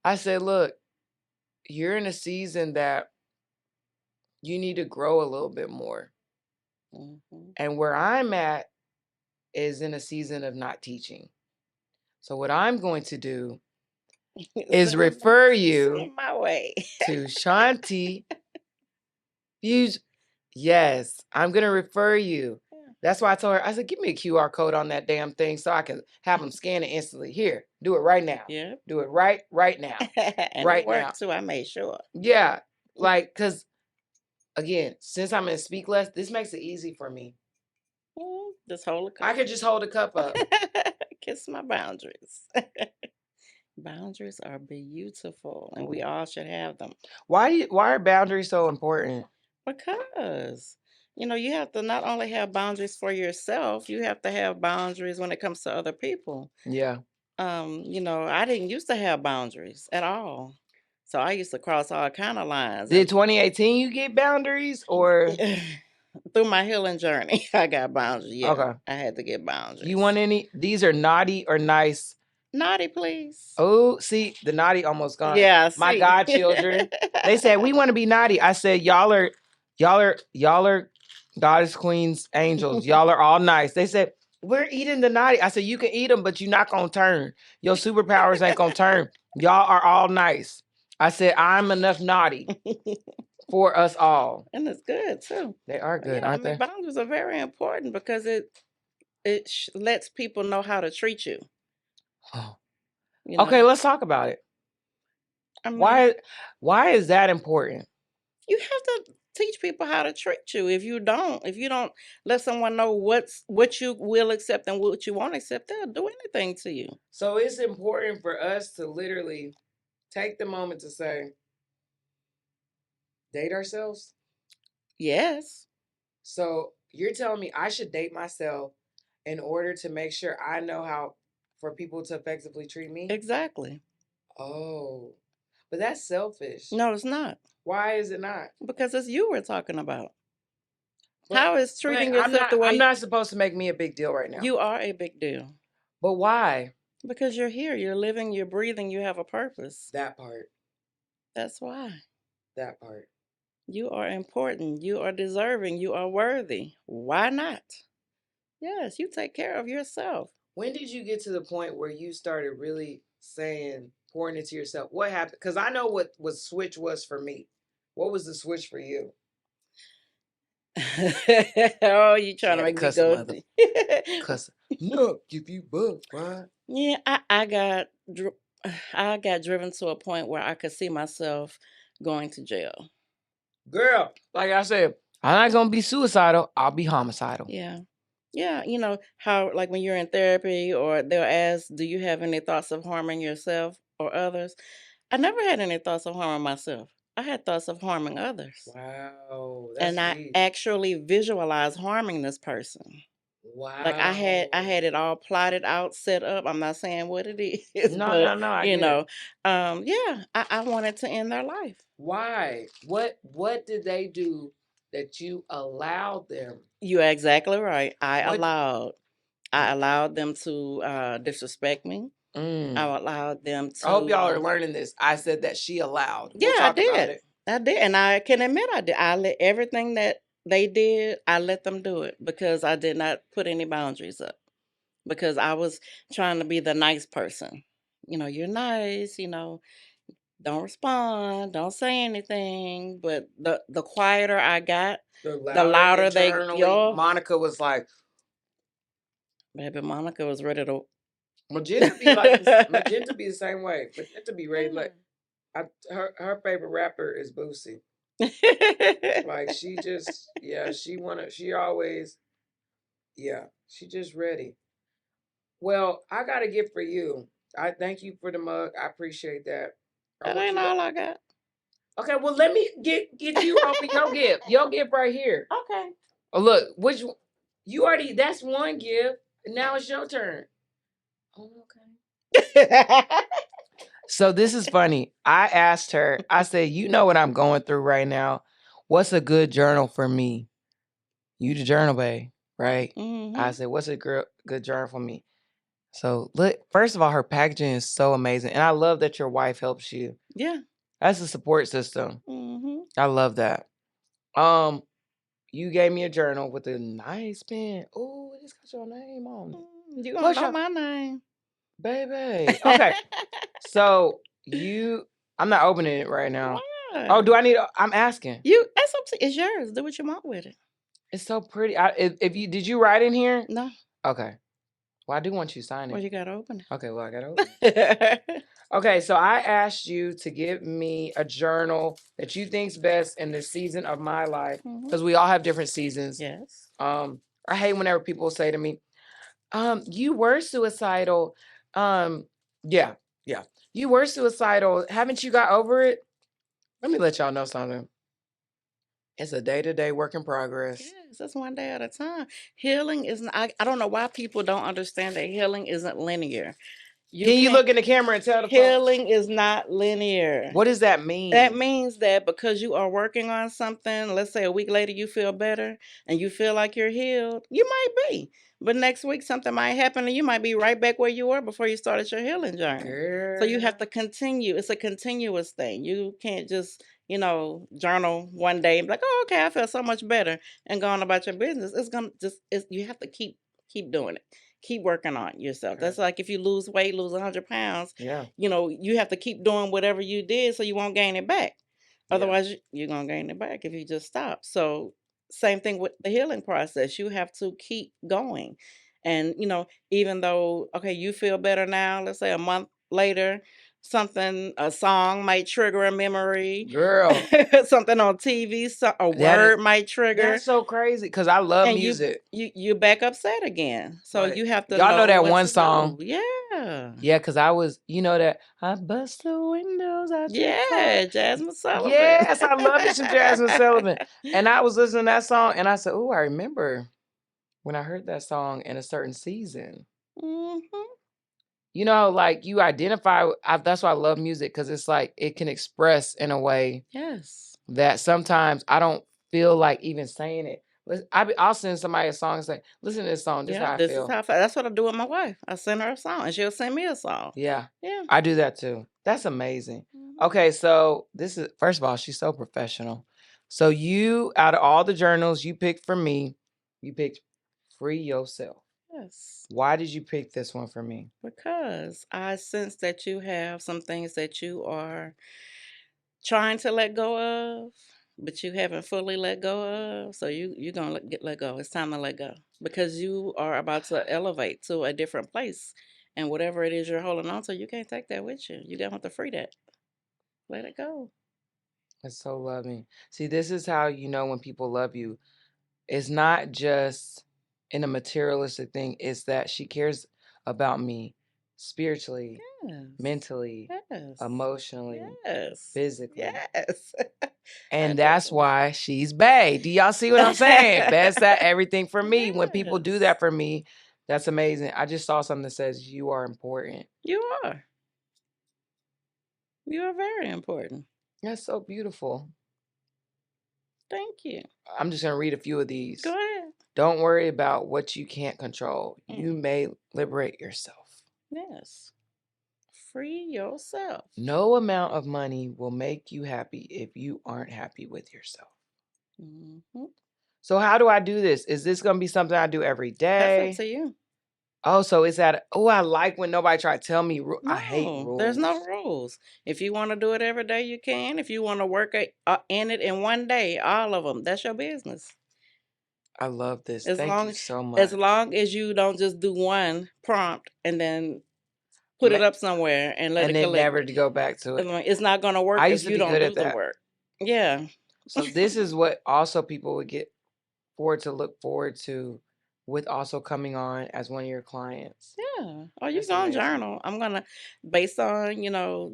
I said, look, you're in a season that you need to grow a little bit more. And where I'm at, is in a season of not teaching. So what I'm going to do is refer you Send my way. to Shanti Fuse. Yes, I'm going to refer you. That's why I told her, I said, give me a QR code on that damn thing so I can have them scan it instantly. Here, do it right now. Yeah. Do it right now. And Right it worked now. too. I made sure. Yeah, like, because, again, since I'm in Speak Less, this makes it easy for me. Just hold a cup. I could just hold a cup up. Kiss my boundaries. Boundaries are beautiful, and we all should have them. Why are boundaries so important? Because, you have to not only have boundaries for yourself, you have to have boundaries when it comes to other people. Yeah. I didn't used to have boundaries at all. So I used to cross all kind of lines. Did 2018 you get boundaries or? Through my healing journey, I got boundaries. Yeah, Okay. I had to get boundaries. You want any? These are naughty or nice? Naughty, please. Oh, see, the naughty almost gone. Yeah, my godchildren. They said we want to be naughty. I said y'all are goddess, queens, angels. Y'all are all nice. They said we're eating the naughty. I said you can eat them, but you're not gonna turn. Your superpowers ain't gonna turn. Y'all are all nice. I said I'm enough naughty for us all. And it's good too. They are good, aren't they? Boundaries are very important because it lets people know how to treat you. Okay, let's talk about it. Why is that important? You have to teach people how to treat you. If you don't let someone know what you will accept and what you won't accept, they'll do anything to you. So it's important for us to literally take the moment to say, date ourselves? Yes. So you're telling me I should date myself in order to make sure I know how for people to effectively treat me? Exactly. Oh, but that's selfish. No, it's not. Why is it not? Because it's you we're talking about. How is treating yourself the way I'm not supposed to make me a big deal right now. You are a big deal. But why? Because you're here, you're living, you're breathing, you have a purpose. That part. That's why. That part. You are important. You are deserving. You are worthy. Why not? Yes, you take care of yourself. When did you get to the point where you started really pouring into yourself? What happened? Because I know what switch was for me. What was the switch for you? Oh, you trying to make me go? Cuss. No, give you buck, right? Yeah, I got driven to a point where I could see myself going to jail. Girl, like I said, I'm not gonna be suicidal. I'll be homicidal. Yeah. Yeah, how like when you're in therapy or they'll ask, do you have any thoughts of harming yourself or others? I never had any thoughts of harming myself. I had thoughts of harming others. Wow, that's and I deep. actually visualized harming this person. Wow. Like I had it all plotted out, set up. I'm not saying what it is, No, but no, I get it. yeah, I wanted to end their life. Why? What did they do that you allowed them? You're exactly right. I allowed them to disrespect me. I allowed them to. I hope y'all are learning this. I said that she allowed. Yeah, We'll talk I did. about it. I did, and I can admit I did. I let everything that they did. I let them do it because I did not put any boundaries up. Because I was trying to be the nice person. You're nice. Don't respond, don't say anything. But the quieter I got, the louder they go. Monica was like, Baby, Monica was ready to. Magenta be like this. Magenta be the same way. Magenta be ready like her favorite rapper is Boosie. Like she just she always she just ready. Well, I got a gift for you. I thank you for the mug. I appreciate that. That ain't all I got. Okay, well let me get you off of your gift. Your gift right here. Okay. Oh look, you already that's one gift. Now it's your turn. Oh, okay. So this is funny. I asked her, I said, you know what I'm going through right now. What's a good journal for me? You the journal babe, right? Mm-hmm. I said, what's a good journal for me? So look, first of all, her packaging is so amazing. And I love that your wife helps you. Yeah. That's a support system. Mm-hmm. I love that. You gave me a journal with a nice pen. Oh, it's got your name on it. You gonna What's know your my name. baby? Okay. So I'm not opening it right now. Oh, Why? do I need? I'm asking. That's up to it's yours. Do what you want with it. It's so pretty. If you did you write in here? No. Okay. Well, I do want you to sign Well, it. you gotta open Okay. Well, I gotta open it. it. Okay. So I asked you to give me a journal that you think's best in this season of my life Mhm. because we all have different seasons. Yes. I hate whenever people say to me, you were suicidal. Yeah, yeah. You were suicidal. Haven't you got over it? Let me let y'all know something. It's a day-to-day work in progress. Yes, that's one day at a time. Healing isn't I don't know why people don't understand that healing isn't linear. Can you can't look in the camera and tell the folks? Healing is not linear. What does that mean? That means that because you are working on something, let's say a week later you feel better and you feel like you're healed, you might be. But next week something might happen and you might be right back where you were before you started your healing journey. So you have to continue. It's a continuous thing. You can't just, journal one day and be like, oh, okay, I feel so much better and go on about your business. You have to keep doing it. Keep working on yourself. Okay. That's like if you lose weight, lose 100 pounds, Yeah. you have to keep doing whatever you did so you won't gain it back. Yeah. Otherwise, you're going to gain it back if you just stop. So, same thing with the healing process. You have to keep going. And, even though, okay, you feel better now, let's say a month later, a song might trigger a memory. Girl. Something on TV, a word might trigger. That's so crazy because I love And music. you're back upset again. So Right. you have to Y'all know that what one to song? do. Yeah. Yeah, because I was, that I bust the windows out your car. Yeah, Jasmine Sullivan. Yes, I love me some Jasmine Sullivan. And I was listening to that song and I said, oh, I remember when I heard that song in a certain season. Mhm. Like you identify, that's why I love music because it's like it can express in a way Yes. that sometimes I don't feel like even saying it. I'll send somebody a song and say, listen to this song, this is how I This feel. is how I feel. That's what I do with my wife. I send her a song and she'll send me a song. Yeah. Yeah. I do that too. That's amazing. Mhm. Okay, so this is, first of all, she's so professional. So out of all the journals you picked for me, you picked Free Yourself. Yes. Why did you pick this one for me? Because I sense that you have some things that you are trying to let go of, but you haven't fully let go of. So you're gonna let go. It's time to let go because you are about to elevate to a different place, and whatever it is you're holding on to, you can't take that with you. You got to free that. Let it go. It's so loving. See, this is how you know when people love you. It's not just in a materialistic thing, it's that she cares about me spiritually, Yes. mentally, Yes. emotionally, Yes. physically. Yes. And that's why she's bae. Do y'all see what I'm saying? That's that everything for me. When people do that for me, that's amazing. I just saw something that says you are important. You are. You are very important. That's so beautiful. Thank you. I'm just going to read a few of these. Go ahead. Don't worry about what you can't control. You may liberate yourself. Yes. Free yourself. No amount of money will make you happy if you aren't happy with yourself. Mm-hmm. So how do I do this? Is this going to be something I do every day? That's up to you. Oh, so it's that. Oh, I like when nobody try to tell me. I hate rules. There's no rules. If you want to do it every day, you can. If you want to work in it in one day, all of them, that's your business. I love this. Thank you so much. As long as you don't just do one prompt and then put it up somewhere and let it collect. And then never to go back to it. It's not going to work if you don't do the work. Yeah. So this is what also people would get look forward to with also coming on as one of your clients. Yeah. Oh, you're going to journal. I'm going to, based on,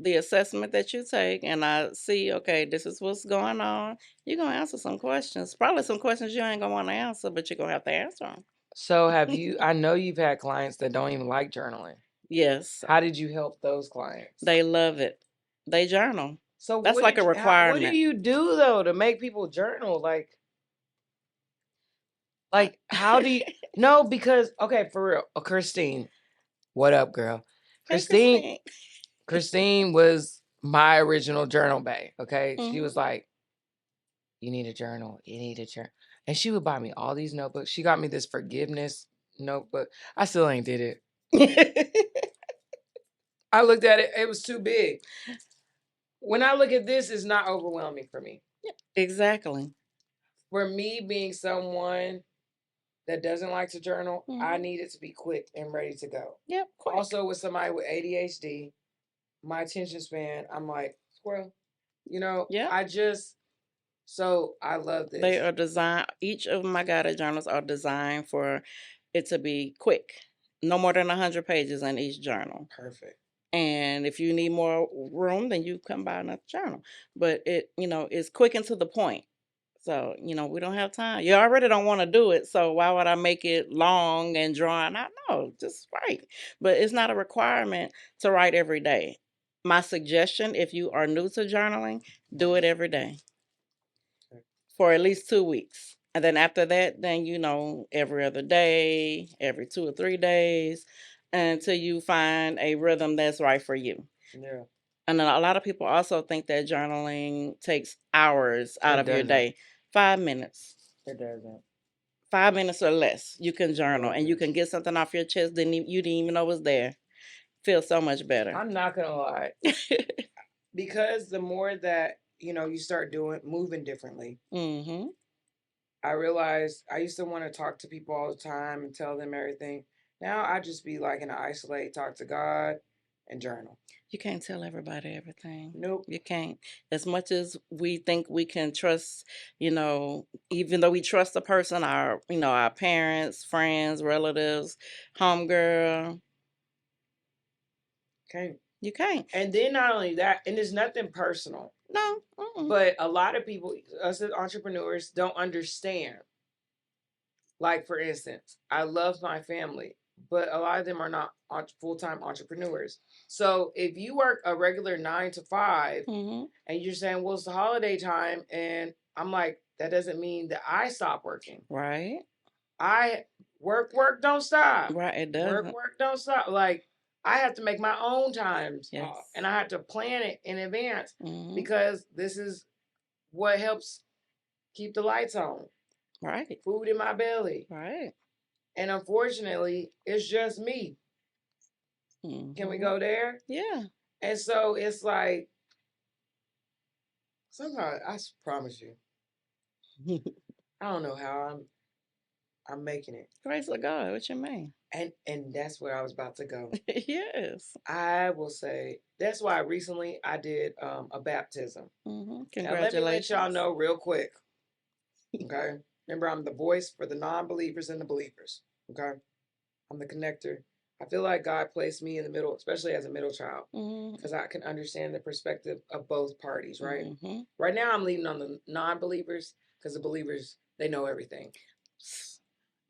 the assessment that you take and I see, okay, this is what's going on. You're going to answer some questions. Probably some questions you ain't going to want to answer, but you're going to have to answer them. So I know you've had clients that don't even like journaling. Yes. How did you help those clients? They love it. They journal. So that's like a requirement. What do you do though to make people journal? Like how do you? No, because okay, for real, Christine, what up, girl? Hey, Christine was my original journal bae. Okay, Mm-hmm. She was like, "You need a journal. You need a journal," and she would buy me all these notebooks. She got me this forgiveness notebook. I still ain't did it. I looked at it, it was too big. When I look at this, it's not overwhelming for me. Exactly. For me being someone that doesn't like to journal, I need it to be quick and ready to go. Yep, quick. Also, with somebody with ADHD, my attention span, I'm like, squirrel. You know, Yep. So I love this. They are designed, each of my guided journals are designed for it to be quick. No more than 100 pages in each journal. Perfect. And if you need more room, then you come buy another journal. But it, is quick and to the point. So, we don't have time. You already don't want to do it. So why would I make it long and drawn out? No, just write. But it's not a requirement to write every day. My suggestion, if you are new to journaling, do it every day for at least 2 weeks. And then after that, then, every other day, every 2 or 3 days, until you find a rhythm that's right for you. Yeah. And then a lot of people also think that journaling takes hours out It of your doesn't. day. 5 minutes. It doesn't. 5 minutes or less, you can journal, Love and you this. can get something off your chest that you didn't even know was there. Feel so much better. I'm not gonna lie. Because the more that, you start moving differently, Mm-hmm. I realized I used to want to talk to people all the time and tell them everything. Now I just be like in an isolate, talk to God and journal. You can't tell everybody everything. Nope. You can't. As much as we think we can trust, even though we trust a person, our parents, friends, relatives, homegirl, Okay. you can't. And then not only that, and there's nothing personal. No. But a lot of people, us as entrepreneurs, don't understand. Like, for instance, I love my family, but a lot of them are not full-time entrepreneurs. So if you work a regular 9 to 5 and you're saying, well, it's the holiday time, and I'm like, that doesn't mean that I stop working. Right. I work, don't stop. Right, it doesn't. Work, don't stop. Like, I have to make my own times Yes. off, and I have to plan it in advance because this is what helps keep the lights on. Right. Food in my belly. Right. And unfortunately, it's just me. Can we go there? Yeah. And so it's like, sometimes I promise you, I don't know how I'm making it. Praise the God. What you mean? And that's where I was about to go. Yes. I will say that's why recently I did a baptism. Congratulations. Now let me let y'all know real quick. Okay. Remember, I'm the voice for the non-believers and the believers. Okay. I'm the connector. I feel like God placed me in the middle, especially as a middle child, because I can understand the perspective of both parties, right? Right now, I'm leaning on the non-believers because the believers, they know everything.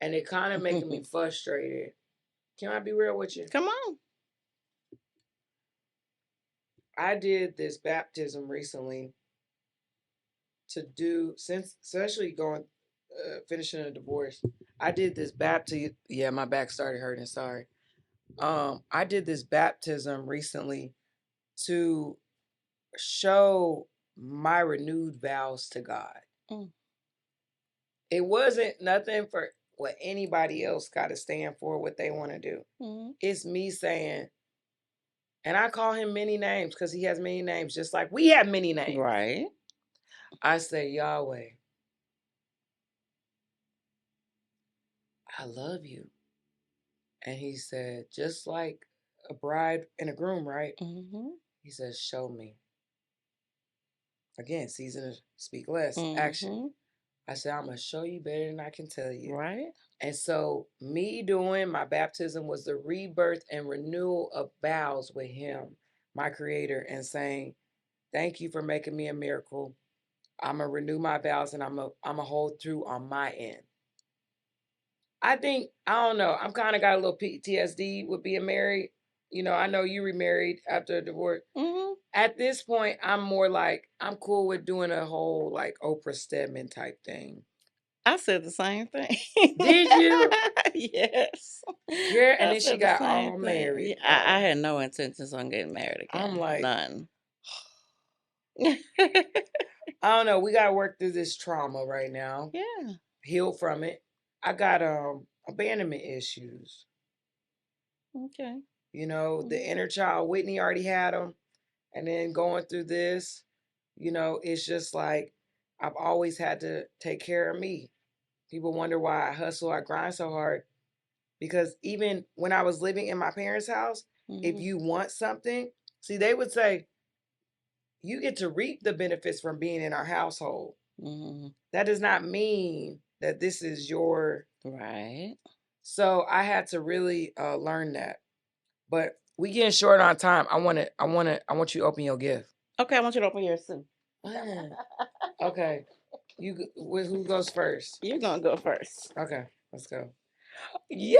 And it kind of making me frustrated. Can I be real with you? Come on. I did this baptism recently to do, since especially finishing a divorce. I did this baptism. Yeah, my back started hurting. Sorry. I did this baptism recently to show my renewed vows to God. It wasn't nothing for what anybody else got to stand for, what they want to do. It's me saying, and I call him many names because he has many names, just like we have many names. Right. I say, Yahweh, I love you. And he said, just like a bride and a groom, right? He says, show me. Again, season to speak less, action. I said, I'm going to show you better than I can tell you. Right. And so me doing my baptism was the rebirth and renewal of vows with him, my creator, and saying, thank you for making me a miracle. I'm going to renew my vows and I'm going to hold through on my end. I think, I don't know, I'm kind of got a little PTSD with being married. I know you remarried after a divorce. At this point, I'm more like, I'm cool with doing a whole like Oprah Stedman type thing. I said the same thing. Did you? Yes. Yeah, and then she got all married. I had no intentions on getting married again. I'm like, none. I don't know. We got to work through this trauma right now. Yeah. Heal from it. I got abandonment issues. Okay. You know, the Mhm. inner child, Whitney already had them. And then going through this, it's just like I've always had to take care of me. People wonder why I grind so hard. Because even when I was living in my parents' house, if you want something, see, they would say, you get to reap the benefits from being in our household. That does not mean that this is your right. So I had to really learn that. But we getting short on time. I want you to open your gift. Okay, I want you to open yours too. Okay. Who goes first? You're gonna go first. Okay, let's go. Yay!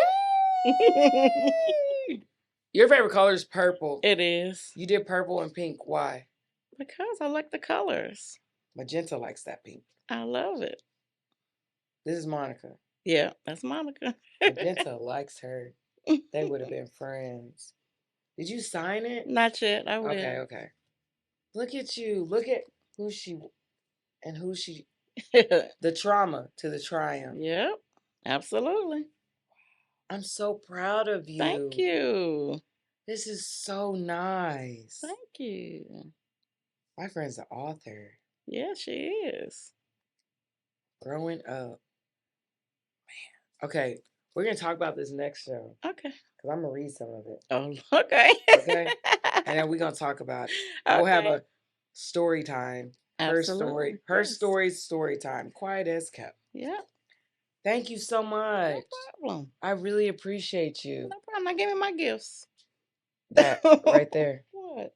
Your favorite color is purple. It is. You did purple and pink. Why? Because I like the colors. Magenta likes that pink. I love it. This is Monica. Yeah, that's Monica. Magenta likes her. They would have been friends. Did you sign it? Not yet. I will. Okay. Look at you. Look at who she the trauma to the triumph. Yep, absolutely. I'm so proud of you. Thank you. This is so nice. Thank you. My friend's the author. Yeah, she is. Growing up. Man. Okay, we're going to talk about this next show. Okay. Because I'm going to read some of it. Oh, okay. Okay. And then we're going to talk about it. Okay. We'll have a story time. Absolutely. Her story time. Quiet as kept. Yeah. Thank you so much. No problem. I really appreciate you. No problem. Now give me my gifts. That right there. What?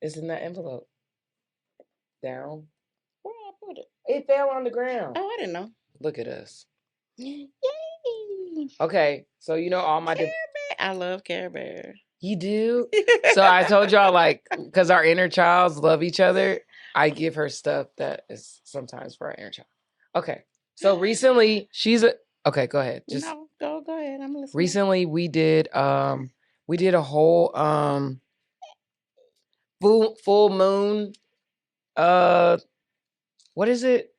It's in that envelope. Down. Where did I put it? It fell on the ground. Oh, I didn't know. Look at us. Yay! Okay, so all my... Care Bear. I love Care Bear. You do? So I told y'all, because our inner childs love each other, I give her stuff that is sometimes for our inner child. Okay, so recently okay, go ahead. No, go ahead. I'm listening. Recently we did a whole full moon. What is it?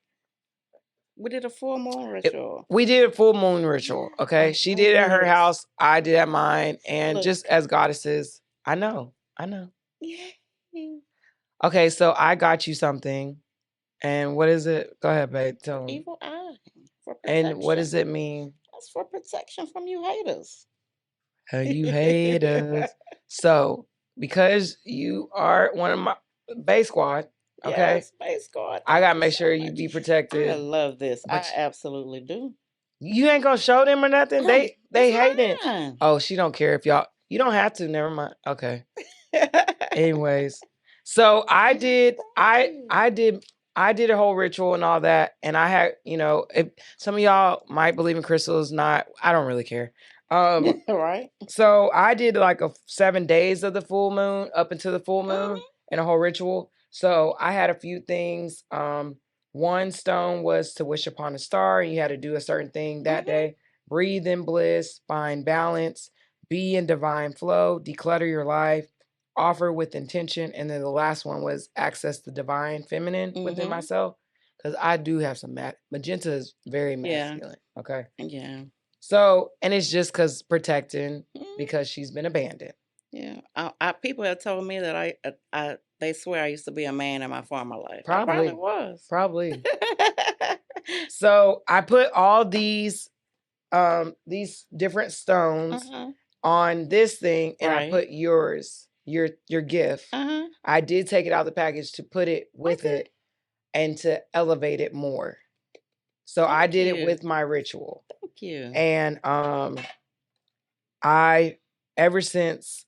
We did a full moon ritual. We did a full moon ritual. Okay, she did it at her house. I did at mine, and just as goddesses, I know. Yeah. Okay, so I got you something, and what is it? Go ahead, babe. Tell me. Evil eye for protection. And what does it mean? That's for protection from you haters. You haters. So because you are one of my Bay Squad. Okay, yes, Bay Squad. I gotta make sure you be protected. I love this. I absolutely do. You ain't gonna show them or nothing. They hate it. Oh, she don't care if y'all. You don't have to. Never mind. Okay. Anyways, so I did a whole ritual and all that, and I had if some of y'all might believe in crystals, not. I don't really care. Right. So I did like 7 days of the full moon up until the full moon and a whole ritual. So I had a few things. One stone was to wish upon a star. You had to do a certain thing that day. Breathe in bliss, find balance, be in divine flow, declutter your life, offer with intention. And then the last one was access the divine feminine within myself. Because I do have some magenta is very masculine. Yeah. Okay. Yeah. So, and it's just because protecting because she's been abandoned. Yeah. People have told me that they swear I used to be a man in my former life. Probably. I probably was. Probably. So I put all these different stones on this thing, and I put your gift. I did take it out of the package to put it with it and to elevate it more. So I did it with my ritual. Thank you. And I ever since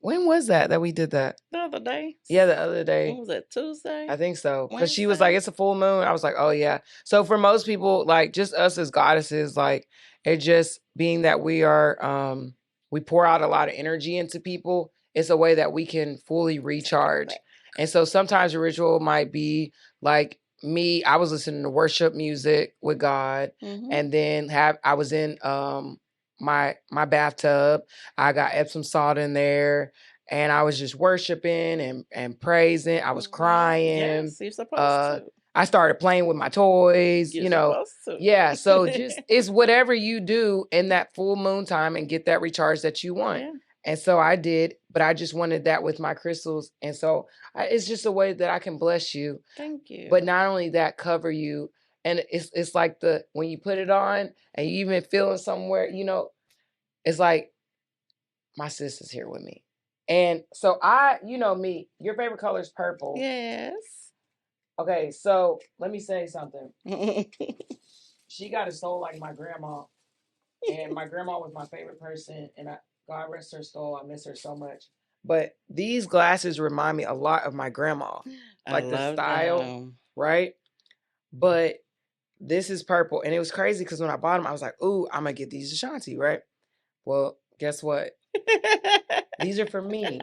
when was that we did that? The other day. Yeah, the other day. When was it? Tuesday? I think so. Because she was like, it's a full moon. I was like, oh yeah. So for most people, like just us as goddesses, like it just being that we are we pour out a lot of energy into people, it's a way that we can fully recharge. And so sometimes a ritual might be like me, I was listening to worship music with God, and then I was in my bathtub. I got Epsom salt in there, and I was just worshiping and praising. I was crying. Yes, you're supposed to. I started playing with my toys, You're you know. supposed to. Yeah, so just it's whatever you do in that full moon time and get that recharge that you want. Yeah. And so I did, but I just wanted that with my crystals. And so it's just a way that I can bless you. Thank you. But not only that, cover you. And it's like when you put it on and you even feeling somewhere, you know, it's like my sister's here with me. And so you know me, your favorite color is purple. Yes. Okay, so let me say something. She got a soul like my grandma. And my grandma was my favorite person. And God rest her soul, I miss her so much. But these glasses remind me a lot of my grandma. Like the style, right? But this is purple. And it was crazy because when I bought them, I was like, ooh, I'm going to get these to Shanti, right? Well, guess what? These are for me.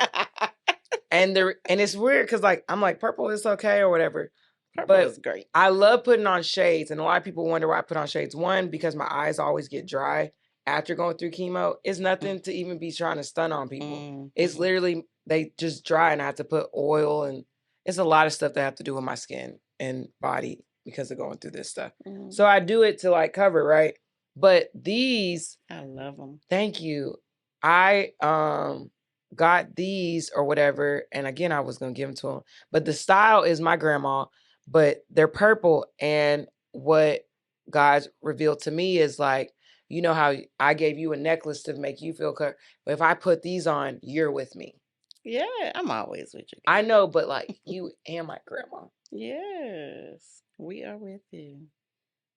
And it's weird because like I'm like, purple is okay or whatever. Purple is great. I love putting on shades. And a lot of people wonder why I put on shades. One, because my eyes always get dry after going through chemo. It's nothing to even be trying to stun on people. It's literally, they just dry and I have to put oil and it's a lot of stuff that I have to do with my skin and body because of going through this stuff. So I do it to like cover, right? But these, I love them. Thank you. I got these or whatever, and again, I was gonna give them to him. But the style is my grandma, but they're purple. And what God's revealed to me is like, you know how I gave you a necklace to make you feel covered. But if I put these on, you're with me. Yeah, I'm always with you. I know, but like you and my grandma. Yes, we are with you.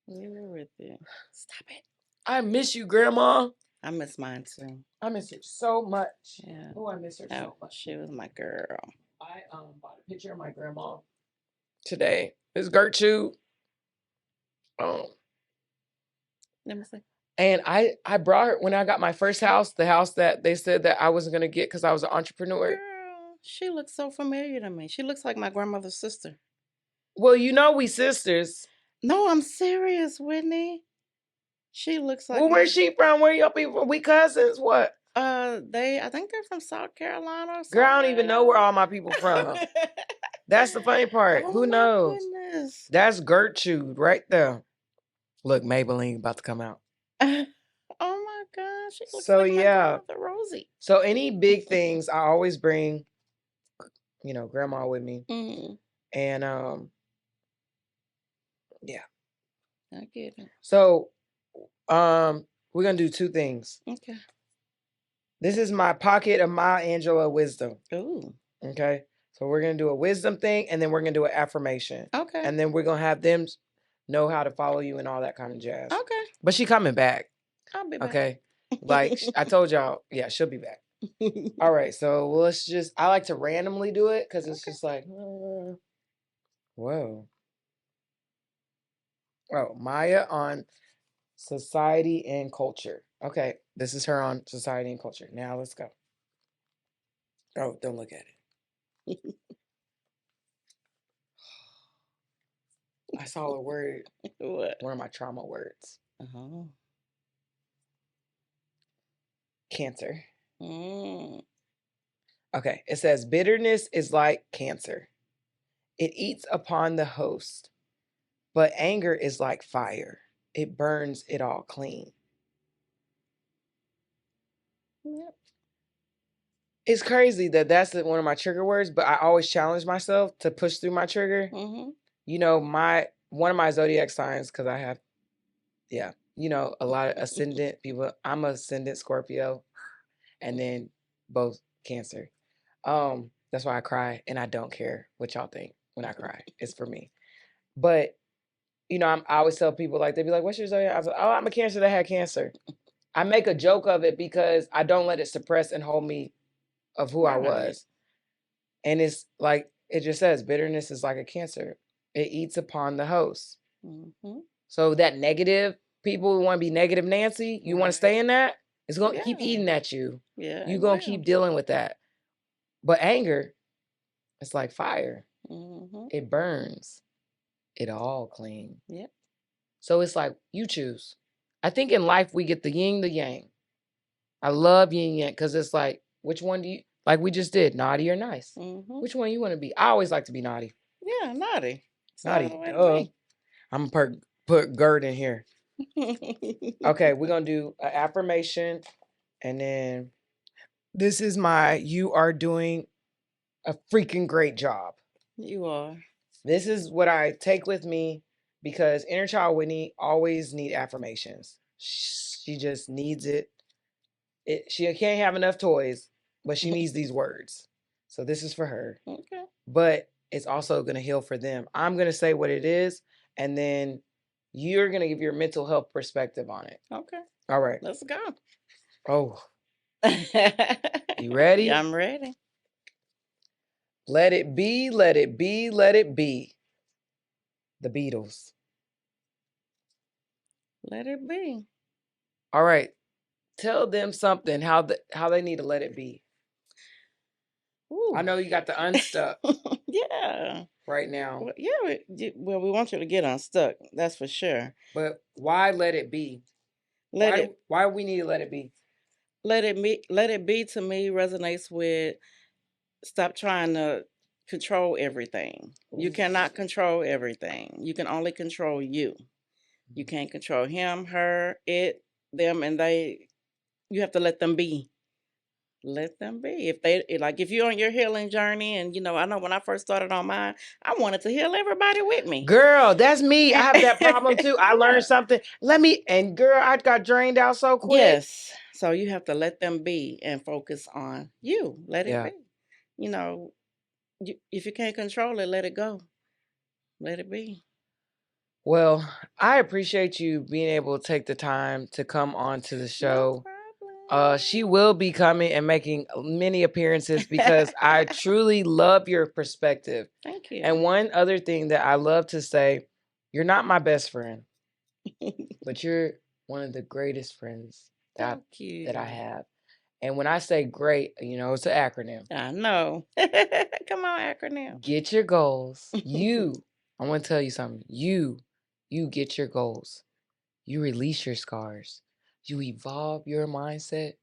We are with you. Stop it. I miss you, Grandma. I miss mine too. I miss her so much. Yeah. Oh, I miss her so much. She was my girl. I bought a picture of my grandma today. It's Gertrude. Let me see. And I brought her when I got my first house, the house that they said that I wasn't gonna get because I was an entrepreneur. Girl, she looks so familiar to me. She looks like my grandmother's sister. Well, you know we sisters. No, I'm serious, Whitney. She looks like. Well, where's she from? Where y'all people? We cousins? What? I think they're from South Carolina. Or Girl, I don't even know where all my people from. That's the funny part. Oh, who knows? Goodness. That's Gertrude right there. Look, Maybelline about to come out. Oh my gosh, she looks like my grandmother Rosie. So any big things, I always bring, you know, grandma with me. And yeah. I get it. So we're gonna do two things. Okay. This is my pocket of Maya Angelou wisdom. Ooh. Okay. So we're gonna do a wisdom thing and then we're gonna do an affirmation. Okay. And then we're gonna have them know how to follow you and all that kind of jazz. Okay. But she coming back. I'll be back. Okay. Like I told y'all, yeah, she'll be back. All right. So let's just, I like to randomly do it because it's just like, whoa. Oh, Maya on society and culture. Okay. This is her on society and culture. Now let's go. Oh, don't look at it. I saw a word. What? One of my trauma words. Cancer. Okay. It says bitterness is like cancer. It eats upon the host, but anger is like fire. It burns it all clean. Yep. It's crazy that that's one of my trigger words, but I always challenge myself to push through my trigger. You know, one of my zodiac signs, because I have, you know, a lot of ascendant people. I'm ascendant Scorpio, and then both Cancer. That's why I cry, and I don't care what y'all think when I cry. It's for me. But you know, I always tell people, like, they be like, "What's your zodiac?" I was like, "Oh, I'm a Cancer that had cancer." I make a joke of it because I don't let it suppress and hold me of who I was. And it's like, it just says bitterness is like a cancer. It eats upon the host. So that negative, people who want to be negative Nancy, you want to stay in that, it's going to keep eating at you. Yeah. You're going to keep dealing with that. But anger, it's like fire. It burns it all clean. Yep. So it's like, you choose. I think in life we get the yin, the yang. I love yin yang because it's like, which one do you, like we just did, naughty or nice? Which one you want to be? I always like to be naughty. Yeah, naughty. Naughty So let dog. it I'm gonna put Gert in here. be. Okay, we're gonna do an affirmation, and then this is my "You are doing a freaking great job." You are. This is what I take with me because inner child Whitney always need affirmations. She just needs it. She can't have enough toys, but she needs these words. So this is for her. Okay. But it's also going to heal for them. I'm going to say what it is, and then you're going to give your mental health perspective on it. Okay. All right. Let's go. Oh, you ready? Yeah, I'm ready. Let it be, let it be, let it be. The Beatles. Let it be. All right. Tell them something how they need to let it be. Ooh. I know you got the unstuck Yeah. right now. Well, yeah. We want you to get unstuck. That's for sure. But why let it be? Why we need to let it be? Let it be to me resonates with stop trying to control everything. You cannot control everything. You can only control you. You can't control him, her, it, them, and they. You have to let them be. Let them be. If you're on your healing journey, and I know when I first started on mine, I wanted to heal everybody with me. Girl, that's me. I have that problem too. I Yeah. learned something. Girl, I got drained out so quick. Yes. So you have to let them be and focus on you. Let it Yeah. be. If you can't control it, let it go. Let it be. Well, I appreciate you being able to take the time to come on to the No show. problem. She will be coming and making many appearances because I truly love your perspective. Thank you. And one other thing that I love to say, you're not my best friend, but you're one of the greatest friends Thank you. that I have. And when I say great, it's an acronym. I know. Come on, acronym. Get your goals. I want to tell you something. You get your goals. You release your scars. You evolve your mindset.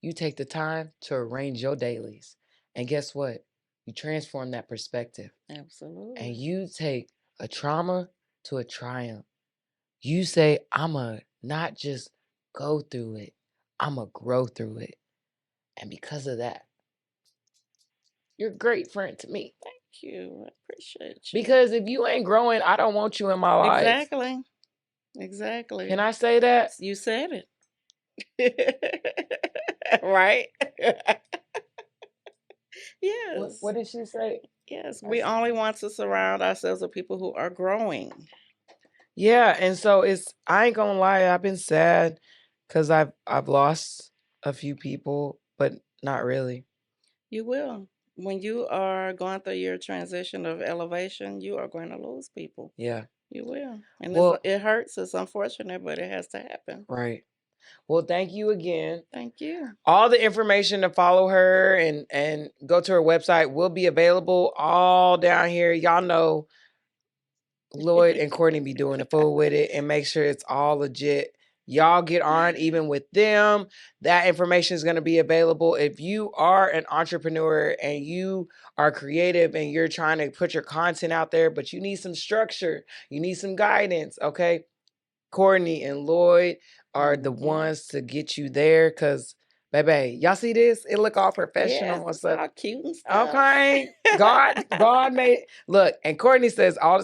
You take the time to arrange your dailies. And guess what? You transform that perspective. Absolutely. And you take a trauma to a triumph. You say, I'ma not just go through it, I'ma grow through it. And because of that, you're a great friend to me. Thank you. I appreciate you. Because if you ain't growing, I don't want you in my life. Exactly. Exactly. Can I say that? You said it. Right? Yes. What did she say? Yes. We only want to surround ourselves with people who are growing. Yeah, and so I ain't gonna lie, I've been sad because I've lost a few people, but not really. You will. When you are going through your transition of elevation, you are going to lose people. Yeah. You will. And Well, it hurts. It's unfortunate, but it has to happen. right. Well, thank you again. Thank you. All the information to follow her and go to her website will be available all down here. Y'all know Lloyd and Courtney be doing the fool with it and make sure it's all legit. Y'all get on even with them. That information is going to be available. If you are an entrepreneur and you are creative and you're trying to put your content out there, but you need some structure, you need some guidance, okay? Courtney and Lloyd are the ones to get you there because, baby, y'all see this? It look all professional and Yes, stuff. all cute and stuff. Okay. God made it. Look, and Courtney says all the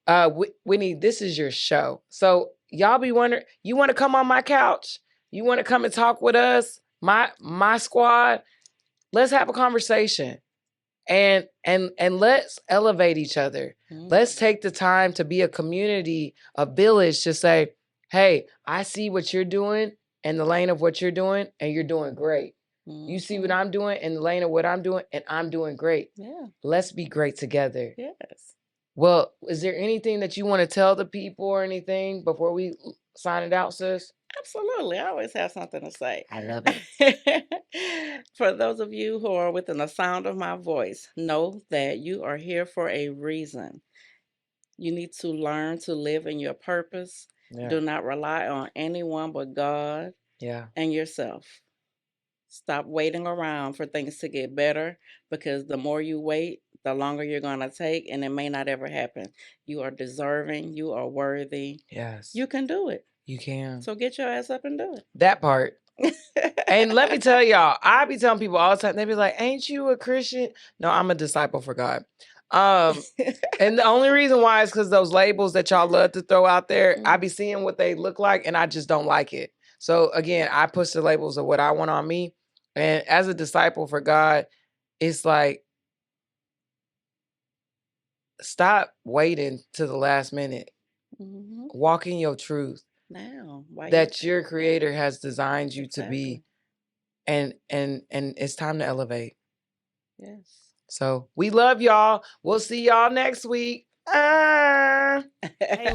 time, Whitney, this is your show. So y'all be wondering, you want to come on my couch? You want to come and talk with us? My squad? Let's have a conversation. And let's elevate each other. Let's take the time to be a community, a village to say, hey, I see what you're doing in the lane of what you're doing, and you're doing great. You see what I'm doing in the lane of what I'm doing, and I'm doing great. Yeah. Let's be great together. Yes. Well, is there anything that you want to tell the people or anything before we sign it out, sis? Absolutely. I always have something to say. I love it. For those of you who are within the sound of my voice, know that you are here for a reason. You need to learn to live in your purpose. Yeah. Do not rely on anyone but God and yourself. Stop waiting around for things to get better because the more you wait, the longer you're going to take, and it may not ever happen. You are deserving. You are worthy. Yes. You can do it. You can. So get your ass up and do That part. it. And let me tell y'all, I be telling people all the time, they be like, ain't you a Christian? No, I'm a disciple for God. And the only reason why is because those labels that y'all love to throw out there, I be seeing what they look like and I just don't like it. So again, I push the labels of what I want on me. And as a disciple for God, it's like, stop waiting to the last minute. Walk in your truth. Now, that your creator has designed you to be. And it's time to elevate. Yes. So we love y'all. We'll see y'all next week. Hey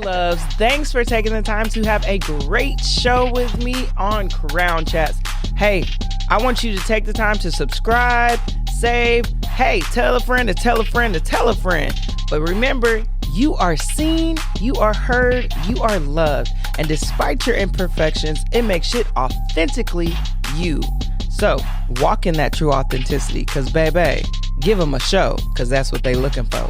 loves, thanks for taking the time to have a great show with me on Crown Chats. Hey, I want you to take the time to subscribe, save, hey, tell a friend to tell a friend to tell a friend. But remember, you are seen, you are heard, you are loved. And despite your imperfections, it makes shit authentically you. So walk in that true authenticity, because baby, give them a show, because that's what they looking for.